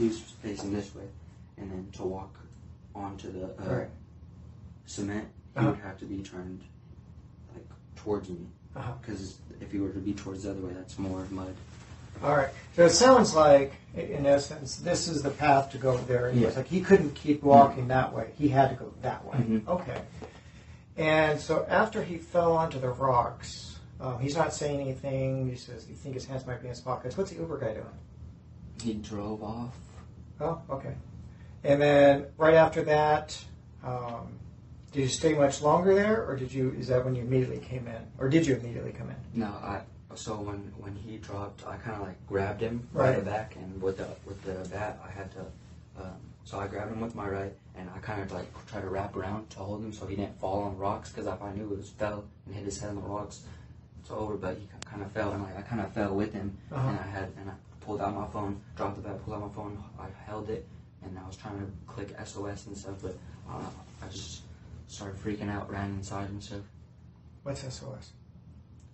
was facing this way, and then to walk onto the cement, he would have to be turned like towards me, because if he were to be towards the other way, that's more mud. All right. So it sounds like, in essence, this is the path to go there. And it's like he couldn't keep walking that way. He had to go that way. Mm-hmm. Okay. And so after he fell onto the rocks, he's not saying anything. He says, "You think his hands might be in his pockets." What's the Uber guy doing? He drove off. Oh, okay. And then right after that, did you stay much longer there, or is that when you immediately came in, or did you immediately come in? No, so when he dropped, I kind of like grabbed him by the back, and with the bat, I had to. So I grabbed him with my right, and I kind of like tried to wrap around to hold him so he didn't fall on the rocks, because if I knew it fell and hit his head on the rocks, it's over. But he kind of fell, and like I kind of fell with him, and I pulled out my phone, dropped the bat, pulled out my phone, I held it, and I was trying to click SOS and stuff, but I just started freaking out, ran inside and stuff. What's SOS?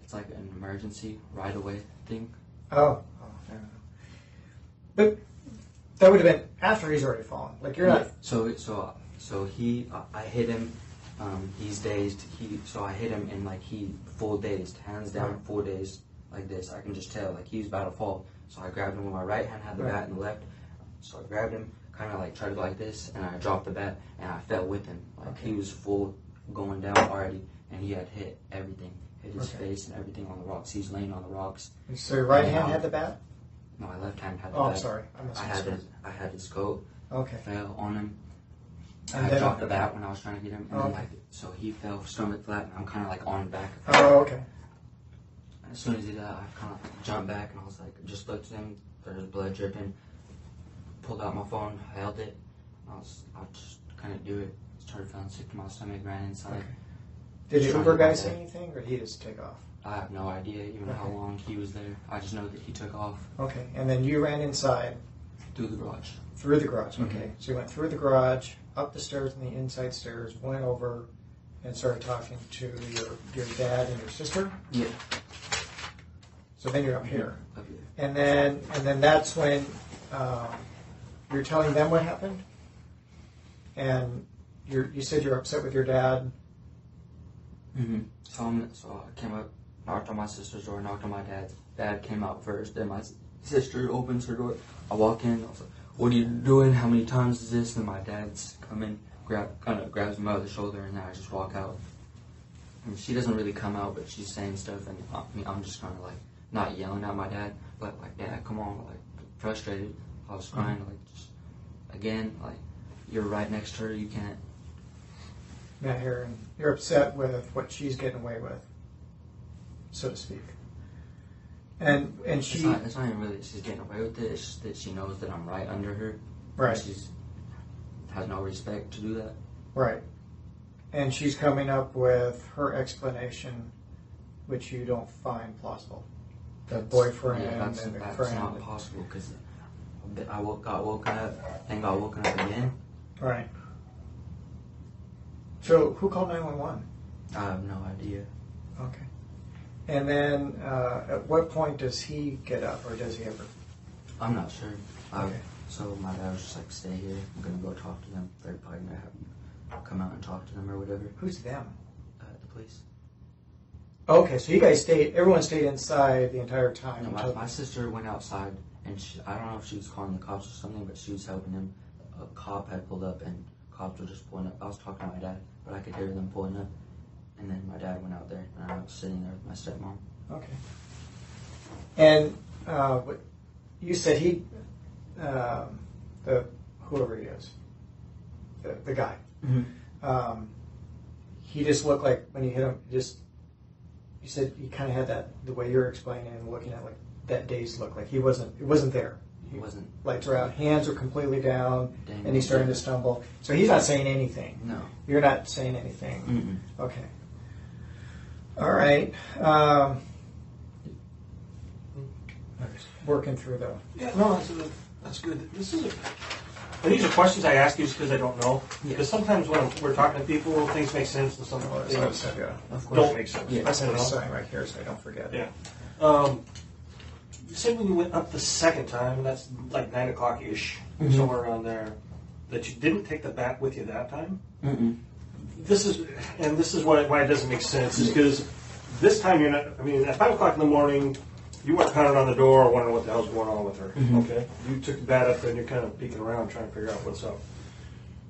It's like an emergency right away thing. Oh, fair enough. But that would have been after he's already fallen. Like you're not. So I hit him. He's dazed. So I hit him and like he full dazed, hands down, full dazed, like this. I can just tell like he was about to fall. So I grabbed him with my right hand, had the bat in the left. So I grabbed him, kind of like tried to go like this, and I dropped the bat, and I fell with him. Like he was full going down already, and he had hit everything, hit his face and everything on the rocks. He's laying on the rocks. So your right hand had the bat? No, my left hand had the bat. Oh, sorry. I had his coat. Okay. Fell on him. And I dropped the bat when I was trying to get him, and then so he fell stomach flat, and I'm kind of like on the back of him. Oh, okay. And as soon as he did that, I kind of jumped back, and I was like, just looked at him. There's blood dripping. Pulled out my phone, held it. I just couldn't do it. Started feeling sick to my stomach, ran inside. Okay. Did the Uber guy say anything, or did he just take off? I have no idea even how long he was there. I just know that he took off. Okay, and then you ran inside. Through the garage. Through the garage, okay. So you went through the garage, up the stairs and the inside stairs, went over and started talking to your dad and your sister? Yeah. So then you're up here. Up here. And then that's when you're telling them what happened? And you said you're upset with your dad? Mm-hmm. So I came up, knocked on my sister's door, knocked on my dad's. Dad came out first, then my sister opens her door. I walk in, I was like, "What are you doing? How many times is this?" And my dad's coming, grabs me by the shoulder, and then I just walk out. And she doesn't really come out, but she's saying stuff, and I'm just kind of like, not yelling at my dad, but like, "Dad, come on," like frustrated. I was crying, like, just, again, like, you're right next to her, you can't. Matt here, and you're upset with what she's getting away with, so to speak. And she... It's not even really that she's getting away with it, it's just that she knows that I'm right under her. Right. She has no respect to do that. Right. And she's coming up with her explanation, which you don't find plausible. The boyfriend and the friend. That's not possible, because I got woken up and got woken up again. Right. So who called 911? I have no idea. Okay. And then at what point does he get up, or does he ever? I'm not sure. Okay. So my dad was just like, "Stay here. I'm going to go talk to them. They're probably going to have you come out and talk to them or whatever." Who's them? The police. Okay, so you guys everyone stayed inside the entire time. No, my sister went outside and I don't know if she was calling the cops or something, but she was helping him. A cop had pulled up, and cops were just pulling up. I was talking to my dad, but I could hear them pulling up. And then my dad went out there, and I was sitting there with my stepmom. Okay. And what you said whoever he is, the guy, he just looked like when you hit him, you said he kind of had the way you're explaining and looking at like that dazed look, like it wasn't there. He wasn't. Lights are out, hands are completely down, and he's starting to stumble. So he's not saying anything. No. You're not saying anything. Mm-mm. Okay. All right. Working through though. Yeah, no, that's good. These are questions I ask you just because I don't know. Yeah. Because sometimes when we're talking to people, things make sense, and some things don't make sense. Yeah. I said a sign right here so I don't forget. Yeah. You said when you went up the second time, that's like 9 o'clock-ish, somewhere around there, that you didn't take the bat with you that time? Mm-mm. This is why it doesn't make sense, is because this time you're not, I mean, at 5 o'clock in the morning, you weren't pounding on the door wondering what the hell's going on with her, okay? You took the bat up there and you're kind of peeking around trying to figure out what's up.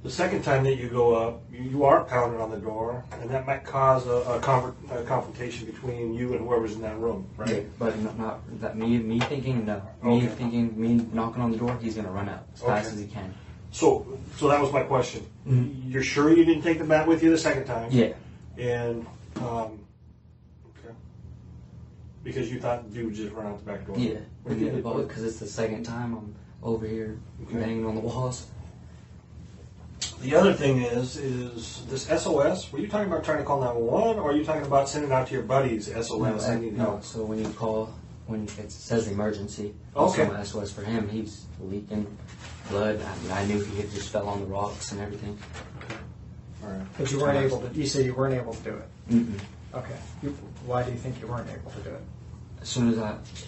The second time that you go up, you are pounding on the door, and that might cause a confrontation between you and whoever's in that room, right? Yeah, but not that me thinking no. Okay. Me knocking on the door, he's gonna run out as fast as he can. So that was my question. You're sure you didn't take the bat with you the second time? Yeah. And okay, because you thought the dude would just run out the back door. Yeah. Because it's the second time I'm over here banging on the walls. The other thing is this SOS. Were you talking about trying to call 911, or are you talking about sending out to your buddies SOS? I need help. So when you call, when it says emergency, Okay. also my SOS for him, he's leaking blood. I knew he had just fell on the rocks and everything. All right. But you weren't able to. You said you weren't able to do it. Mm-mm. Okay. Why do you think you weren't able to do it? As soon as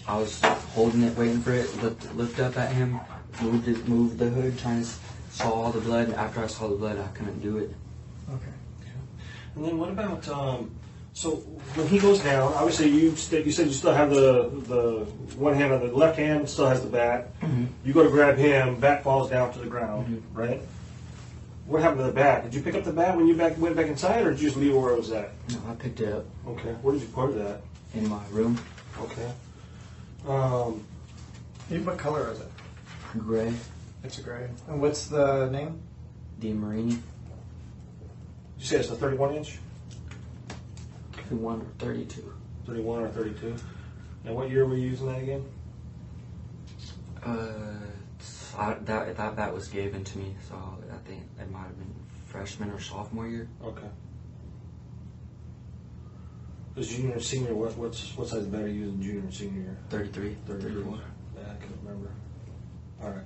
I was holding it, waiting for it, looked up at him, moved the hood, trying to saw all the blood, and after I saw the blood, I couldn't do it. Okay. And then what about so when he goes down? Obviously, you said you still have the one hand on the left hand still has the bat. You go to grab him, bat falls down to the ground, right? What happened to the bat? Did you pick up the bat when you went back inside, or did you just leave it where it was at? No, I picked it up Okay. Where did you put it at? in my room. Okay. What color is it? Gray, It's a gray. And what's the name? the Marini, You say it's a 31 inch, 31 or 32. 31 or 32. And what year were you using that again? That bat was given to me, so I think it might have been freshman or sophomore year. Okay. Because junior and senior, what size bat are you using junior and senior year? 33, 34. 34. Yeah, I can't remember. All right.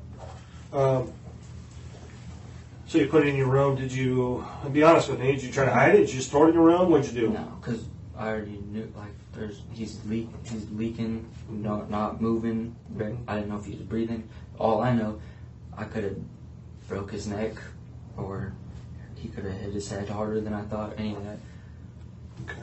So you put it in your room. Did you? Be honest with me. Did you try to hide it? Did you just throw it in your room? What'd you do? No, because I already knew. Like, he's leaking, not moving. I didn't know if he was breathing. All I know, I could have broke his neck, or he could have hit his head harder than I thought. Any of that. Okay.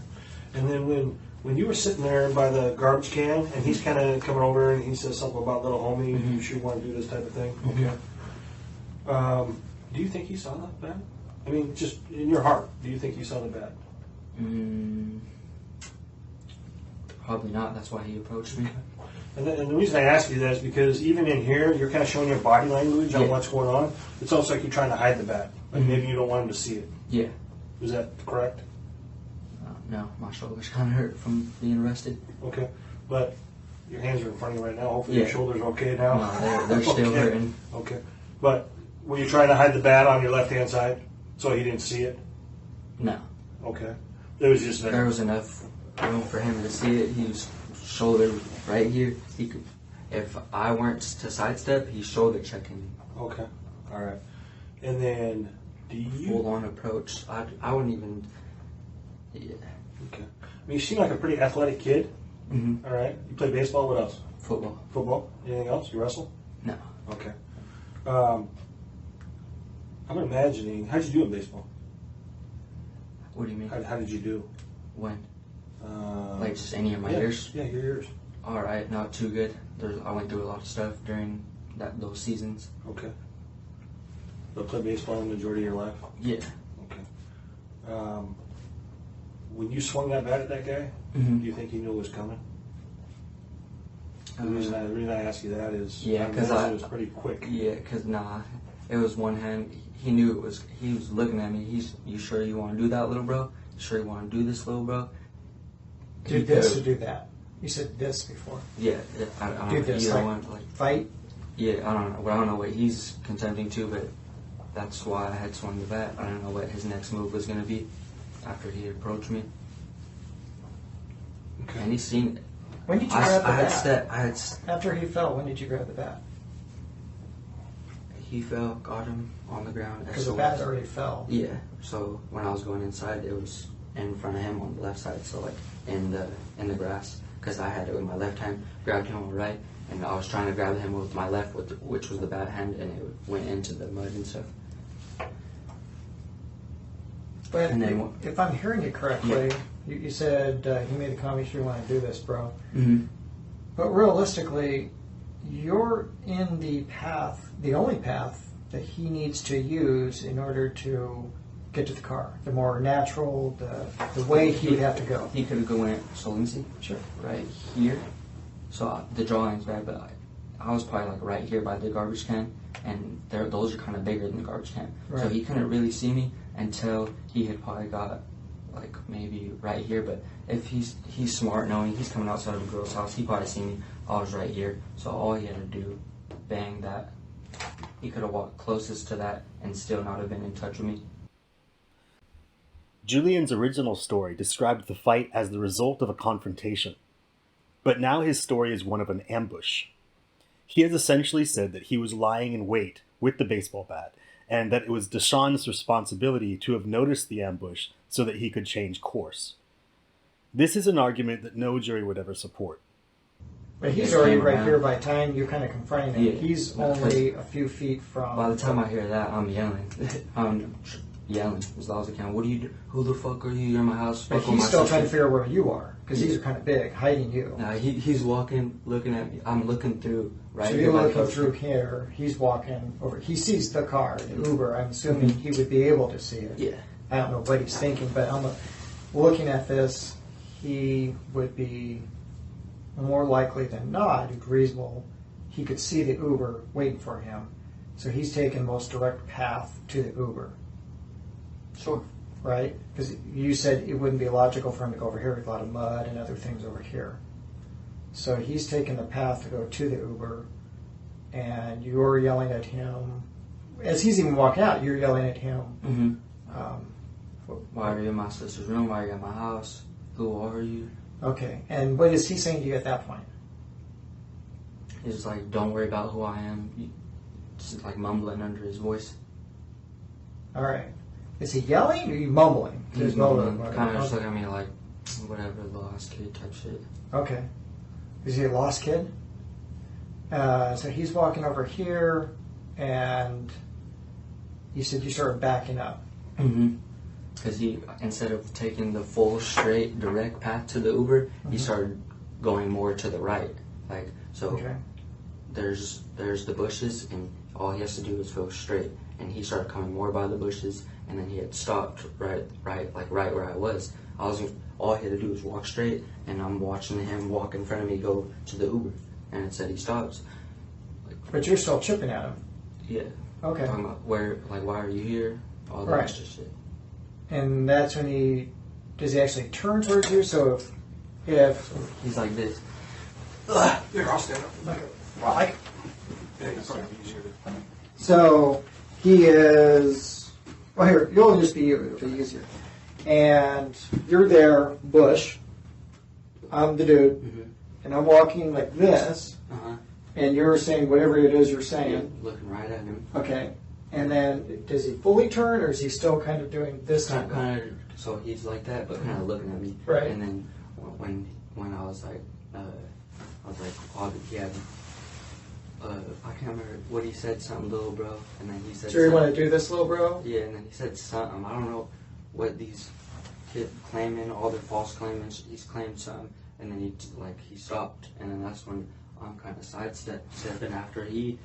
And then when you were sitting there by the garbage can, and he's kind of coming over, and he says something about little homie, you sure want to do this type of thing? Okay. Do you think he saw that bat? I mean, just in your heart, do you think he saw the bat? Probably not. That's why he approached me. And the reason I ask you that is because even in here, you're kind of showing your body language on what's going on. It's almost like you're trying to hide the bat. Like maybe you don't want him to see it. Yeah. Is that correct? No, my shoulders kind of hurt from being arrested. Okay. But your hands are in front of you right now. Hopefully your shoulders are okay now. No, they're still hurting. Okay. But were you trying to hide the bat on your left-hand side so he didn't see it? No. Okay. It was just there. There was enough room for him to see it. He was shoulder right here. He could, if I weren't to sidestep, he's shoulder checking me. Okay. All right. And then do you... Full-on approach. I wouldn't even... Yeah. Okay. I mean, you seem like a pretty athletic kid. Mm-hmm. All right. You play baseball. What else? Football. Football. Anything else? You wrestle? No. Okay. I'm imagining. How'd you do in baseball? What do you mean? How did you do? When? Like just any of my years? Yeah, your years. all right, not too good. I went through a lot of stuff during those seasons. Okay. So play baseball the majority of your life? Yeah. Okay. When you swung that bat at that guy, Mm-hmm. do you think he knew it was coming? The reason I ask you that is, because it was pretty quick. Yeah, because it was one hand. He knew it was. He was looking at me. You sure you want to do that, little bro? You sure you want to do this, little bro? Do this or do that? You said this before. Yeah, I don't Do know. this, You don't like, want fight? Yeah, I don't know. Well, I don't know what he's contending to, but that's why I had swung the bat. I don't know what his next move was going to be after he approached me. Okay. And he's seen it. When did you grab the bat? I had After he fell, when did you grab the bat? He fell, got him on the ground. Because the bat already fell. Yeah. So when I was going inside, it was in front of him on the left side. So like in the grass, because I had it with my left hand, grabbed him on the right, and I was trying to grab him with my left, which was the bat hand, and it went into the mud and stuff. But And then if I'm hearing you correctly, you said he made the comment, you want to do this, bro. Mm-hmm. But realistically, you're in the path, the only path that he needs to use in order to get to the car. The more natural, the way he would have to go. He could have went, so let me see. Sure. Right here. So the drawing's bad, but I was probably like right here by the garbage can, and those are kind of bigger than the garbage can. Right. So he couldn't really see me until he had probably got like maybe right here. But if he's smart, knowing he's coming outside of the girl's house, he probably see me. I was right here, so all he had to do, bang that. He could have walked closest to that and still not have been in touch with me. Julian's original story described the fight as the result of a confrontation, but now his story is one of an ambush. He has essentially said that he was lying in wait with the baseball bat, and that it was Dashawn's responsibility to have noticed the ambush so that he could change course. This is an argument that no jury would ever support. But he's already right here by the time you're kind of confronting him. Yeah. He's only a few feet from... By the time I hear that, I'm yelling. I'm yelling as loud as I can. What do you do? Who the fuck are you? You're in my house. But Fuck with he's my still sister. trying to figure out where you are, because these are kind of big, hiding you. He's walking, looking at me. I'm looking through right So here. you're by the looking post. through here, he's walking over. He sees the car, the Uber. I'm assuming he would be able to see it. Yeah. I don't know what he's thinking, but looking at this, he would be more likely than not, it's reasonable, he could see the Uber waiting for him. So he's taking most direct path to the Uber, Sure. right? Because you said it wouldn't be logical for him to go over here with a lot of mud and other things over here. So he's taking the path to go to the Uber, and you're yelling at him. As he's even walking out, you're yelling at him. Mm-hmm. What, Why are you in my sister's room? Why are you at my house? Who are you? Okay, and what is he saying to you at that point? He's like, don't worry about who I am. Just like mumbling under his voice. All right. Is he yelling or are you mumbling? He's no- mumbling, kind of just looking at me like, whatever, lost kid type shit. Okay. Is he a lost kid? So he's walking over here, and you said you started backing up. Mm-hmm. Because he, instead of taking the full, straight, direct path to the Uber, he started going more to the right. Like, so Okay. there's the bushes, and all he has to do is go straight. And he started coming more by the bushes, and then he had stopped right where I was. All he had to do was walk straight, and I'm watching him walk in front of me go to the Uber, and it said he stops. But you're still chipping at him. Yeah. Okay. Talking about why are you here? All that Right. extra shit. And that's when does he actually turn towards you? So if He's like this. Here, I'll stand up. well, Yeah, it's probably easier to... so he is, well here, you'll just be you, it'll be easier. And you're there, bush, I'm the dude, and I'm walking like this, Uh-huh. and you're saying whatever it is you're saying. Looking right at him. Okay. And then does he fully turn, or is he still kind of doing this type of? Kind of, so he's like that, but kind of looking at me. Right. And then when I was like, oh, yeah, I can't remember what he said, something little bro, and then he said. So you something. want to do this, little bro? Yeah, and then he said something. I don't know what these kids claiming, all their false claimants. He's claimed something, and then he stopped, and then that's when I'm kind of sidestepping after he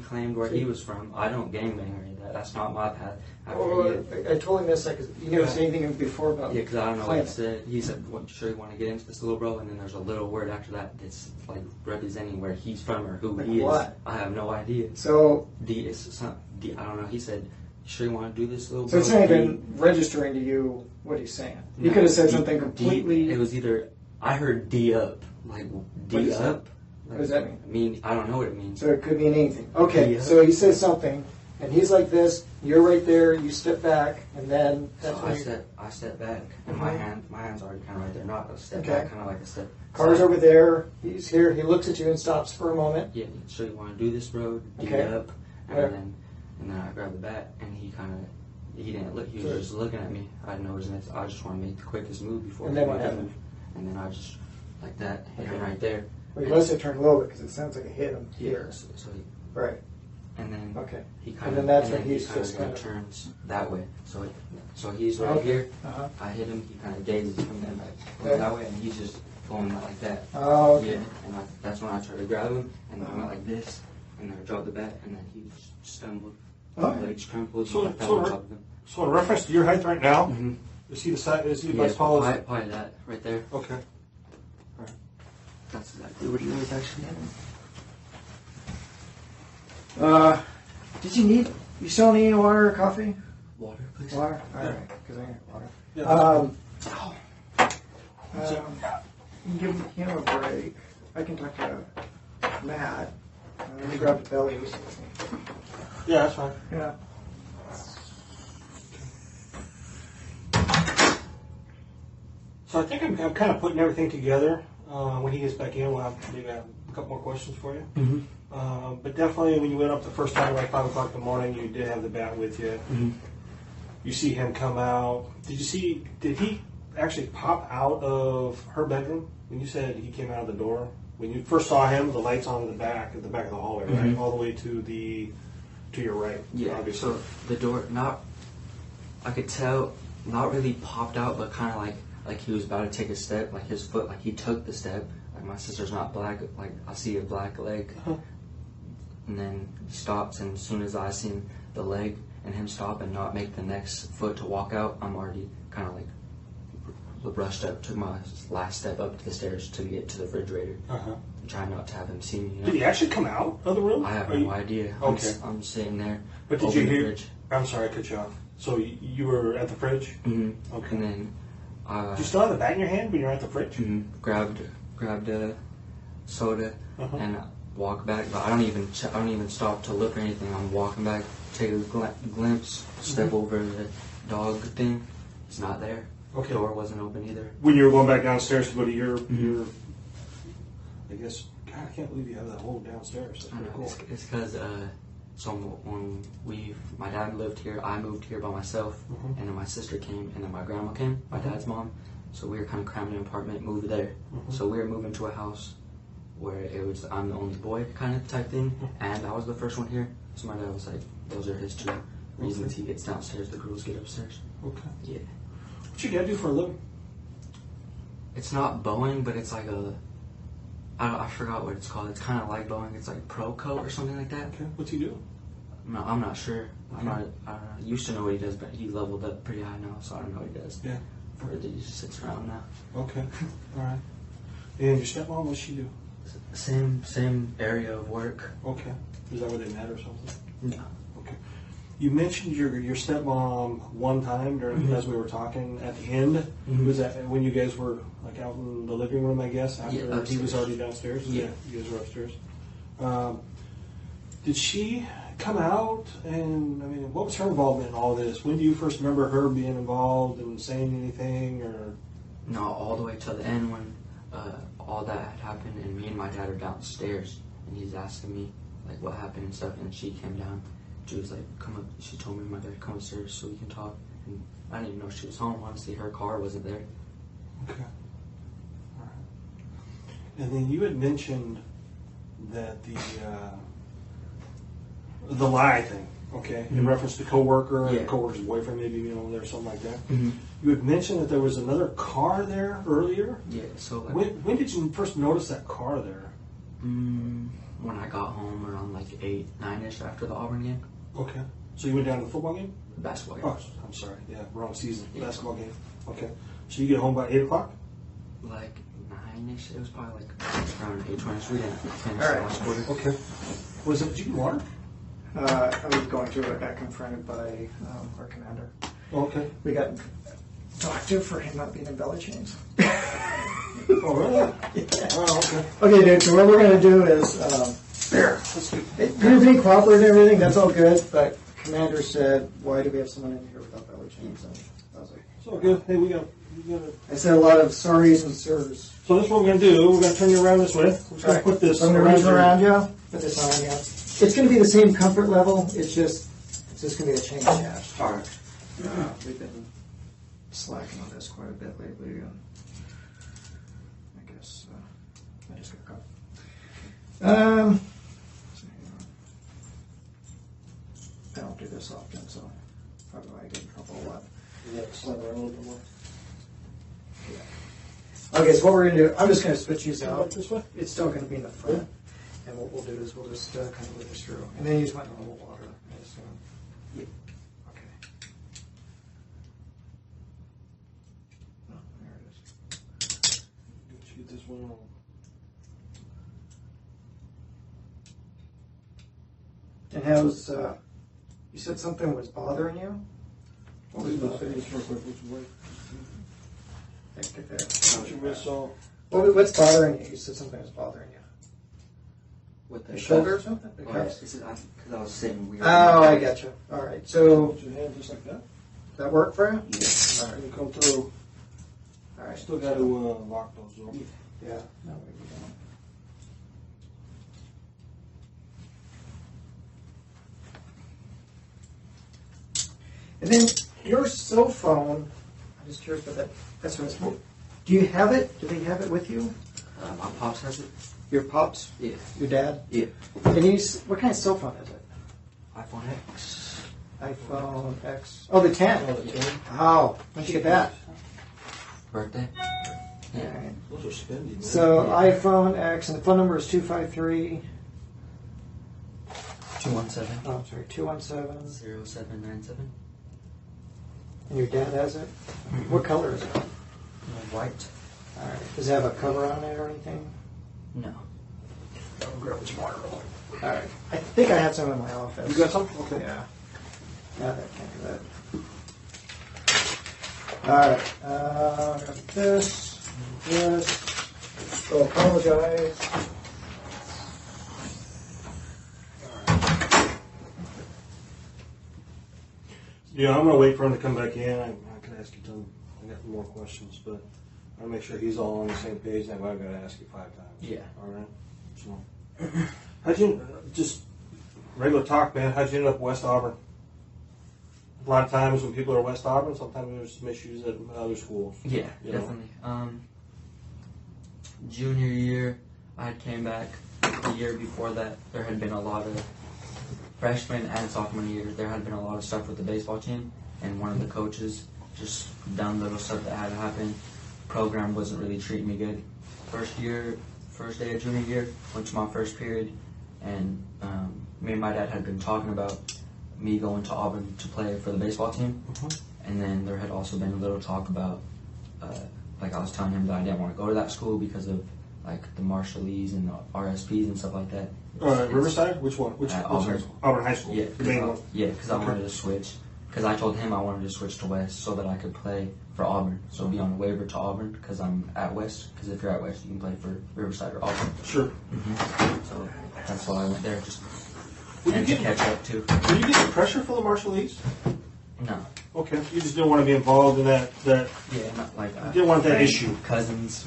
claimed where he was from. I don't gangbang or any of that. That's not my path. I told him this because you never said anything before about. Yeah, because I don't know what he said. He said, "Sure, you want to get into this, little bro?" And then there's a little word after that that's like representing where he's from or who he is. I have no idea. So I don't know. He said, "Sure, you want to do this, little bro?" So it's not even registering to you what he's saying. You could have said something completely. It was either I heard D up, like D up. What does that mean? I don't know what it means. So it could mean anything. Okay, so he says something, and he's like this. You're right there. You step back, and then that's so I step back, and my hand's already kind of right there. Not a step back, kind of like a step. Car's over there. He's here. He looks at you and stops for a moment. Yeah. So you want to do this, bro? D up, and then I grab the bat, and he didn't look. He was just looking at me. I didn't know his next. I just want to make the quickest move before. And then what happened? And then I just like that hit him right there. Well, you must have turned a little bit because it sounds like it hit him here. So he, right. And then he kind of turns that way. So he's right here. I hit him. He kind of gazes and then going that way, and he's just going like that. Oh, okay. Yeah. And that's when I tried to grab him, and I went like this, and then I dropped the bat, and then he stumbled. Legs crumpled. So in reference to your height right now, is he the size? Is he as tall as? Probably that right there. Okay. That's exactly what he was actually having. Did you still need water or coffee? Water, please. Water? Alright, because I need water. Give him a break. I can talk to Matt. Let me grab the belly. Yeah, that's fine. Yeah. So I think I'm kind of putting everything together. When he gets back in, we'll have maybe a couple more questions for you. But definitely, when you went up the first time, like 5 o'clock in the morning, you did have the bat with you. You see him come out. Did he actually pop out of her bedroom when you said he came out of the door? When you first saw him, the lights on in the back of the hallway, right, all the way to your right. Yeah. Obviously. So the door, I could tell, not really popped out, but kind of like he was about to take a step, like his foot, like he took the step. Like my sister's not black, like I see a black leg, and then he stops, and as soon as I seen the leg and him stop and not make the next foot to walk out, I'm already kind of like rushed up, took my last step up to the stairs to get to the refrigerator, trying not to have him see me. You know? Did he actually come out of the room? I have no idea. Okay. I'm sitting there. But did you hear? I'm sorry, I cut you off. So you were at the fridge? Okay. And then did you still have the bat in your hand when you were at the fridge? Grabbed a soda and walk back. But I don't even stop to look or anything. I'm walking back, take a glimpse, step over the dog thing. It's not there. Okay. The door wasn't open either. When you were going back downstairs to go to your I guess, God, I can't believe you have that whole downstairs. That's pretty cool. It's because so when my dad lived here, I moved here by myself, and then my sister came, and then my grandma came, my dad's mom. So we were kind of crammed in an apartment, moved there. So we were moving to a house where it was I'm the only boy kind of type thing, and I was the first one here. So my dad was like, those are his two reasons. He gets downstairs, the girls get upstairs. Okay. Yeah. What you gotta do for a living? It's not Boeing, but it's like I forgot what it's called. It's kind of like Boeing. It's like Proco or something like that. Okay. What's he do? I'm not sure. Okay. I used to know what he does, but he leveled up pretty high now, so I don't know what he does. Yeah. He just sits around now. Okay. All right. And your stepmom, what's she do? Same area of work. Okay. Is that where they met or something? No. Okay. You mentioned your stepmom one time during as we were talking at the end. Was that when you guys were like out in the living room? I guess after he was already downstairs. Yeah. You guys were upstairs. Did she come out? And I mean, what was her involvement in all this? When do you first remember her being involved and saying anything? Or no, all the way till the end when all that had happened, and me and my dad are downstairs, and he's asking me like what happened and stuff, and she came down. She was like, come up. She told me my dad to come upstairs so we can talk. And I didn't even know she was home. Honestly, her car wasn't there. Okay. All right. And then you had mentioned that the lie thing, okay, in reference to coworker, and coworker's boyfriend, maybe, there, something like that. You had mentioned that there was another car there earlier. Yeah, so When did you first notice that car there? When I got home around like 8, 9-ish after the Auburn game. Okay. So you went down to the football game? Basketball game. Oh, I'm sorry. Yeah, wrong season. Yeah. Basketball game. Okay. So you get home by 8 o'clock? Like 9-ish. It was probably like around 8:20. So we didn't finish All the right. last quarter. Okay. Was it, did you get water? I was going through it, got confronted by our commander. Okay. We got talked to for him not being in belly chains. Oh, really? Yeah. Oh, okay. Okay, dude, so what we're going to do is, you're being cooperative and everything, that's all good, but Commander said, why do we have someone in here without belly chains? And I was like, It's all good. Hey, we got I said a lot of sorries and sirs. So this is what we're going to do. We're going to turn you around this way. We're just going to put this I'm going to run around you, put this on you. It's going to be the same comfort level, it's just going to be a change shaft. All right. We've been slacking on this quite a bit lately. I guess I just got caught. I don't do this often, so probably why I get in trouble a lot. Yeah, slide around a little bit more. Yeah. Okay, so what we're going to do, I'm just going to switch these out. This way? It's still going to be in the front. And what we'll do is we'll just kind of move this through. And then use my normal water. I assume. Yeah. Okay. Oh, there it is. Let's get this one on. And how's, you said something was bothering you? What was bothering you? Get there. What's your wrist all? What's bothering you? You said something was bothering you. With the The shoulder or something? The Oh, cuffs? because I was sitting weird. Oh, I got you. All right. So, Put your hand just like that. does that work for you? Yeah. All right. You come through. All right. Still got to lock those though. Yeah. No, we don't. And then your cell phone, I'm just curious about that. That's what it's. Do you have it? Do they have it with you? My pops has it. Your pops? Yeah. Your dad? Yeah. And what kind of cell phone is it? iPhone X. iPhone X. Oh, the 10. Oh, the 10. Oh, when'd you get that? Birthday. All right. Those are spendy, man. So iPhone X, and the phone number is 253. 217. Oh, I'm sorry, 217. 0797. And your dad has it? What color is it? White. All right. Does it have a cover on it or anything? No. I'll grab this water. All right. I think I have some in my office. You got some? Okay. Yeah. Yeah, that can't do that. All right. Got this. This. So apologize. Yeah, I'm going to wait for him to come back in. I can ask you some. I got more questions, but I'll make sure he's all on the same page. That way I've got to ask you 5 times. Yeah. All right. So, how'd you just regular talk, man? How'd you end up at West Auburn? A lot of times when people are West Auburn, sometimes there's some issues at other schools. Yeah, You know? definitely. Junior year, I came back. The year before that, there had been a lot of freshman and sophomore year. There had been a lot of stuff with the baseball team, and one of the coaches just done little stuff that had happened. Program wasn't really treating me good. First day of junior year, went to my first period, and me and my dad had been talking about me going to Auburn to play for the baseball team. And then there had also been a little talk about, like I was telling him that I didn't want to go to that school because of like the Marshallese and the RSPs and stuff like that. Riverside? Which one? Which Auburn. high school? Auburn High School. Yeah, The main one. because I wanted to switch. Because I told him I wanted to switch to West so that I could play for Auburn. So be on a waiver to Auburn because I'm at West. Because if you're at West, you can play for Riverside or Auburn. Sure. So that's why I went there, just Were you and to getting- catch up too. Were you getting pressure from the Marshallese? No. Okay. You just didn't want to be involved in that. Yeah, not like You didn't want that issue. Cousins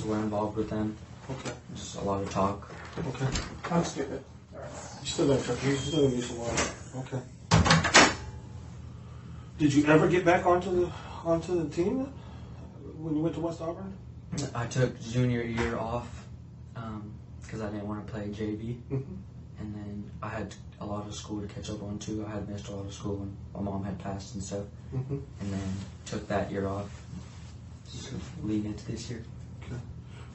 were involved with them. Okay. Just a lot of talk. Okay. I'm stupid. You still got to use some water. Okay. Did you ever get back onto the team when you went to West Auburn? I took junior year off because I didn't want to play JV, Mm-hmm. And then I had a lot of school to catch up on too. I had missed a lot of school when my mom had passed and stuff. Mm-hmm. And then took that year off, so leading into this year. Okay.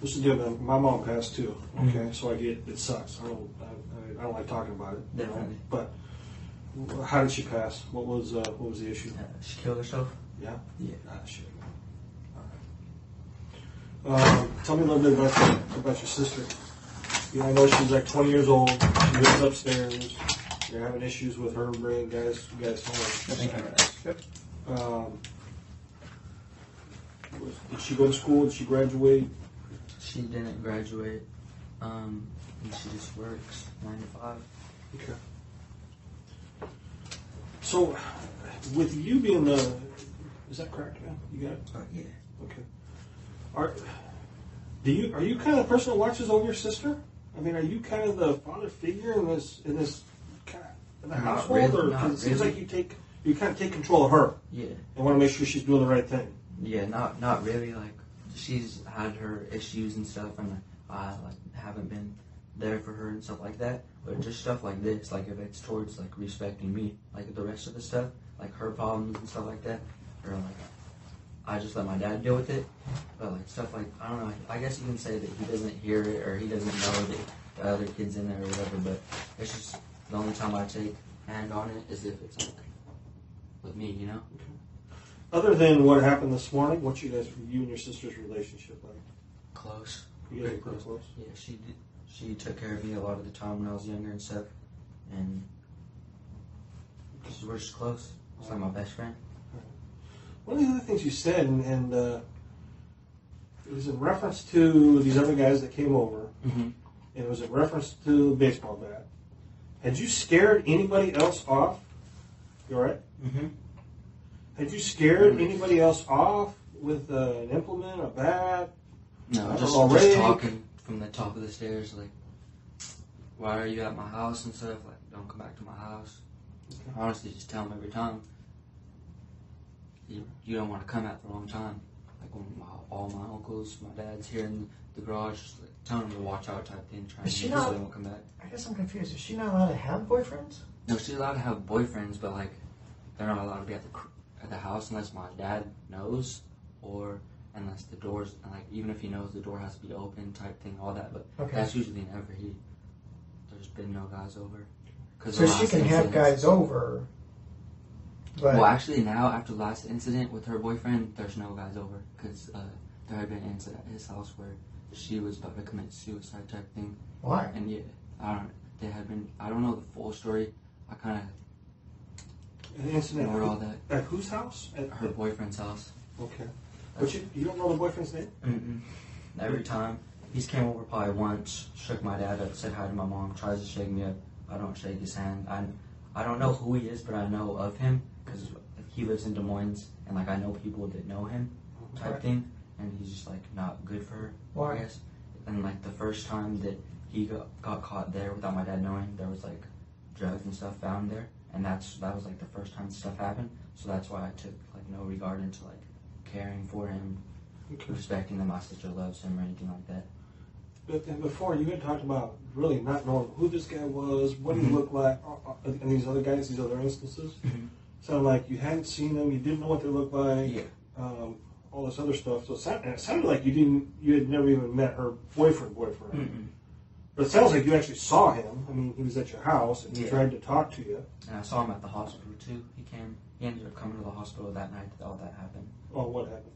This is the deal, man. My mom passed too. Okay, so I get it sucks. I don't like talking about it. Definitely. But how did she pass? What was the issue? She killed herself. Yeah. Yeah. Ah, shit. All right. Tell me a little bit about your sister. I know she's like 20 years old. She lives upstairs. You're having issues with her bringing guys home. Did she go to school? Did she graduate? She didn't graduate. And she just works 9 to 5. Okay. So, with you being is that correct, man? You got it? Yeah. Okay. Are you kind of the person that watches over your sister? I mean, are you kind of the father figure in this kind of, in the household, or because it seems like you kind of take control of her? Yeah. And want to make sure she's doing the right thing. Yeah, not really. Like, she's had her issues and stuff, and I haven't been there for her and stuff like that. But just stuff like this, like if it's towards like respecting me, like the rest of the stuff, like her problems and stuff like that, or like I just let my dad deal with it. But like stuff like, I don't know, I guess you can say that he doesn't hear it or he doesn't know that the other kid's in there or whatever. But it's just the only time I take hand on it is if it's like with me, you know. Okay. Other than what happened this morning, what's you and your sister's relationship like? Close. You guys are pretty close? Yeah, she took care of me a lot of the time when I was younger and stuff, and we're just close. It's like my best friend. One of the other things you said, and it was in reference to these other guys that came over, and it was in reference to the baseball bat. Had you scared anybody else off? You all right? Mm-hmm. Had you scared anybody else off with an implement, a bat? No, just talking from the top of the stairs, like, why are you at my house and stuff? Like, don't come back to my house. Okay. Honestly, just tell them every time. You don't want to come at the wrong time. Like when all my uncles, my dad's here in the garage, just like telling them to watch out type thing, trying to make sure they won't come back. I guess I'm confused. Is she not allowed to have boyfriends? No, she's allowed to have boyfriends, but like they're not allowed to be at the house unless my dad knows, or unless the doors, and like even if he knows, the door has to be open type thing, all that. But that's usually never there's been no guys over. So she can have guys over. But well, actually, now after the last incident with her boyfriend, there's no guys over because there had been an incident at his house where she was about to commit suicide type thing. Why? And yeah, I don't know the full story. I kind of an incident ignored all that. At whose house? At her boyfriend's house. Okay. But you don't know the boyfriend's name? Mm-mm. Every time. He's came over probably once, shook my dad up, said hi to my mom, tries to shake me up. I don't shake his hand. I don't know who he is, but I know of him because he lives in Des Moines, and like I know people that know him type thing, and he's just like not good for her, Why? I guess. And like the first time that he got caught there without my dad knowing, there was like drugs and stuff found there, and that was like the first time stuff happened. So that's why I took like no regard into like caring for him, respecting that my sister loves him or anything like that. But before, you had talked about really not knowing who this guy was, what he looked like, and these other guys, these other instances. Sounded like you hadn't seen them, you didn't know what they looked like, all this other stuff. So it sounded like you had never even met her boyfriend. But it sounds like you actually saw him. I mean, he was at your house and he tried to talk to you. And I saw him at the hospital too. He ended up coming to the hospital that night that all that happened. Oh, what happened?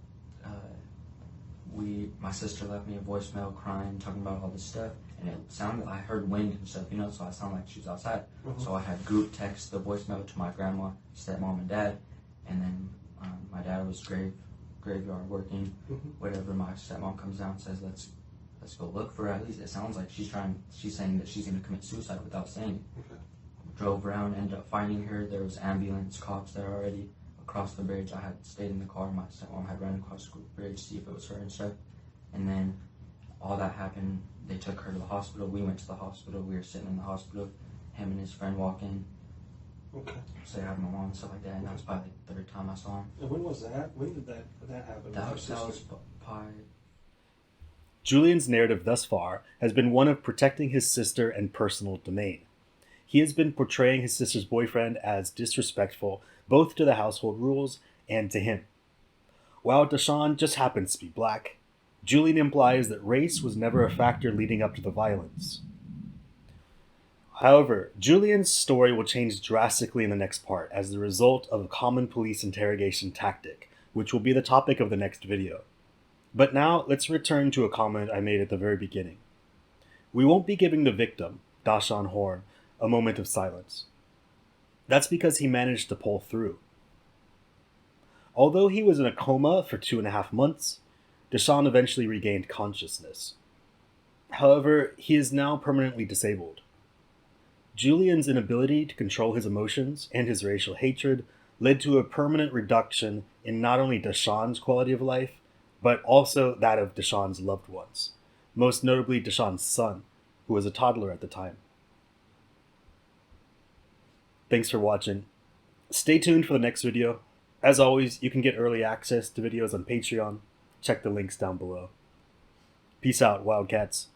My sister left me a voicemail crying, talking about all this stuff, and I heard wind and stuff, you know, so I sounded like she was outside. So I had group text the voicemail to my grandma, stepmom, and dad, and then my dad was graveyard working, whatever. My stepmom comes down and says, let's go look for her. At least it sounds like she's saying that she's going to commit suicide without saying it. Drove around, ended up finding her. There was ambulance, cops there already. Across the bridge, I had stayed in the car. My stepmom had run across the bridge to see if it was her and stuff. And then all that happened. They took her to the hospital. We went to the hospital. We were sitting in the hospital. Him and his friend walk in. Say hi to my mom and stuff like that. And that was probably the third time I saw him. And when was that? When did that happen? That was probably... Julian's narrative thus far has been one of protecting his sister and personal domain. he has been portraying his sister's boyfriend as disrespectful both to the household rules and to him. While Dashawn just happens to be black, Julian implies that race was never a factor leading up to the violence. However, Julian's story will change drastically in the next part as the result of a common police interrogation tactic, which will be the topic of the next video. But now, let's return to a comment I made at the very beginning. We won't be giving the victim, Dashawn Horne, a moment of silence. That's because he managed to pull through. Although he was in a coma for 2.5 months, Dashawn eventually regained consciousness. However, he is now permanently disabled. Julian's inability to control his emotions and his racial hatred led to a permanent reduction in not only Dashawn's quality of life, but also that of Dashawn's loved ones, most notably Dashawn's son, who was a toddler at the time. Thanks for watching. Stay tuned for the next video. As always, you can get early access to videos on Patreon. Check the links down below. Peace out, Wildcats.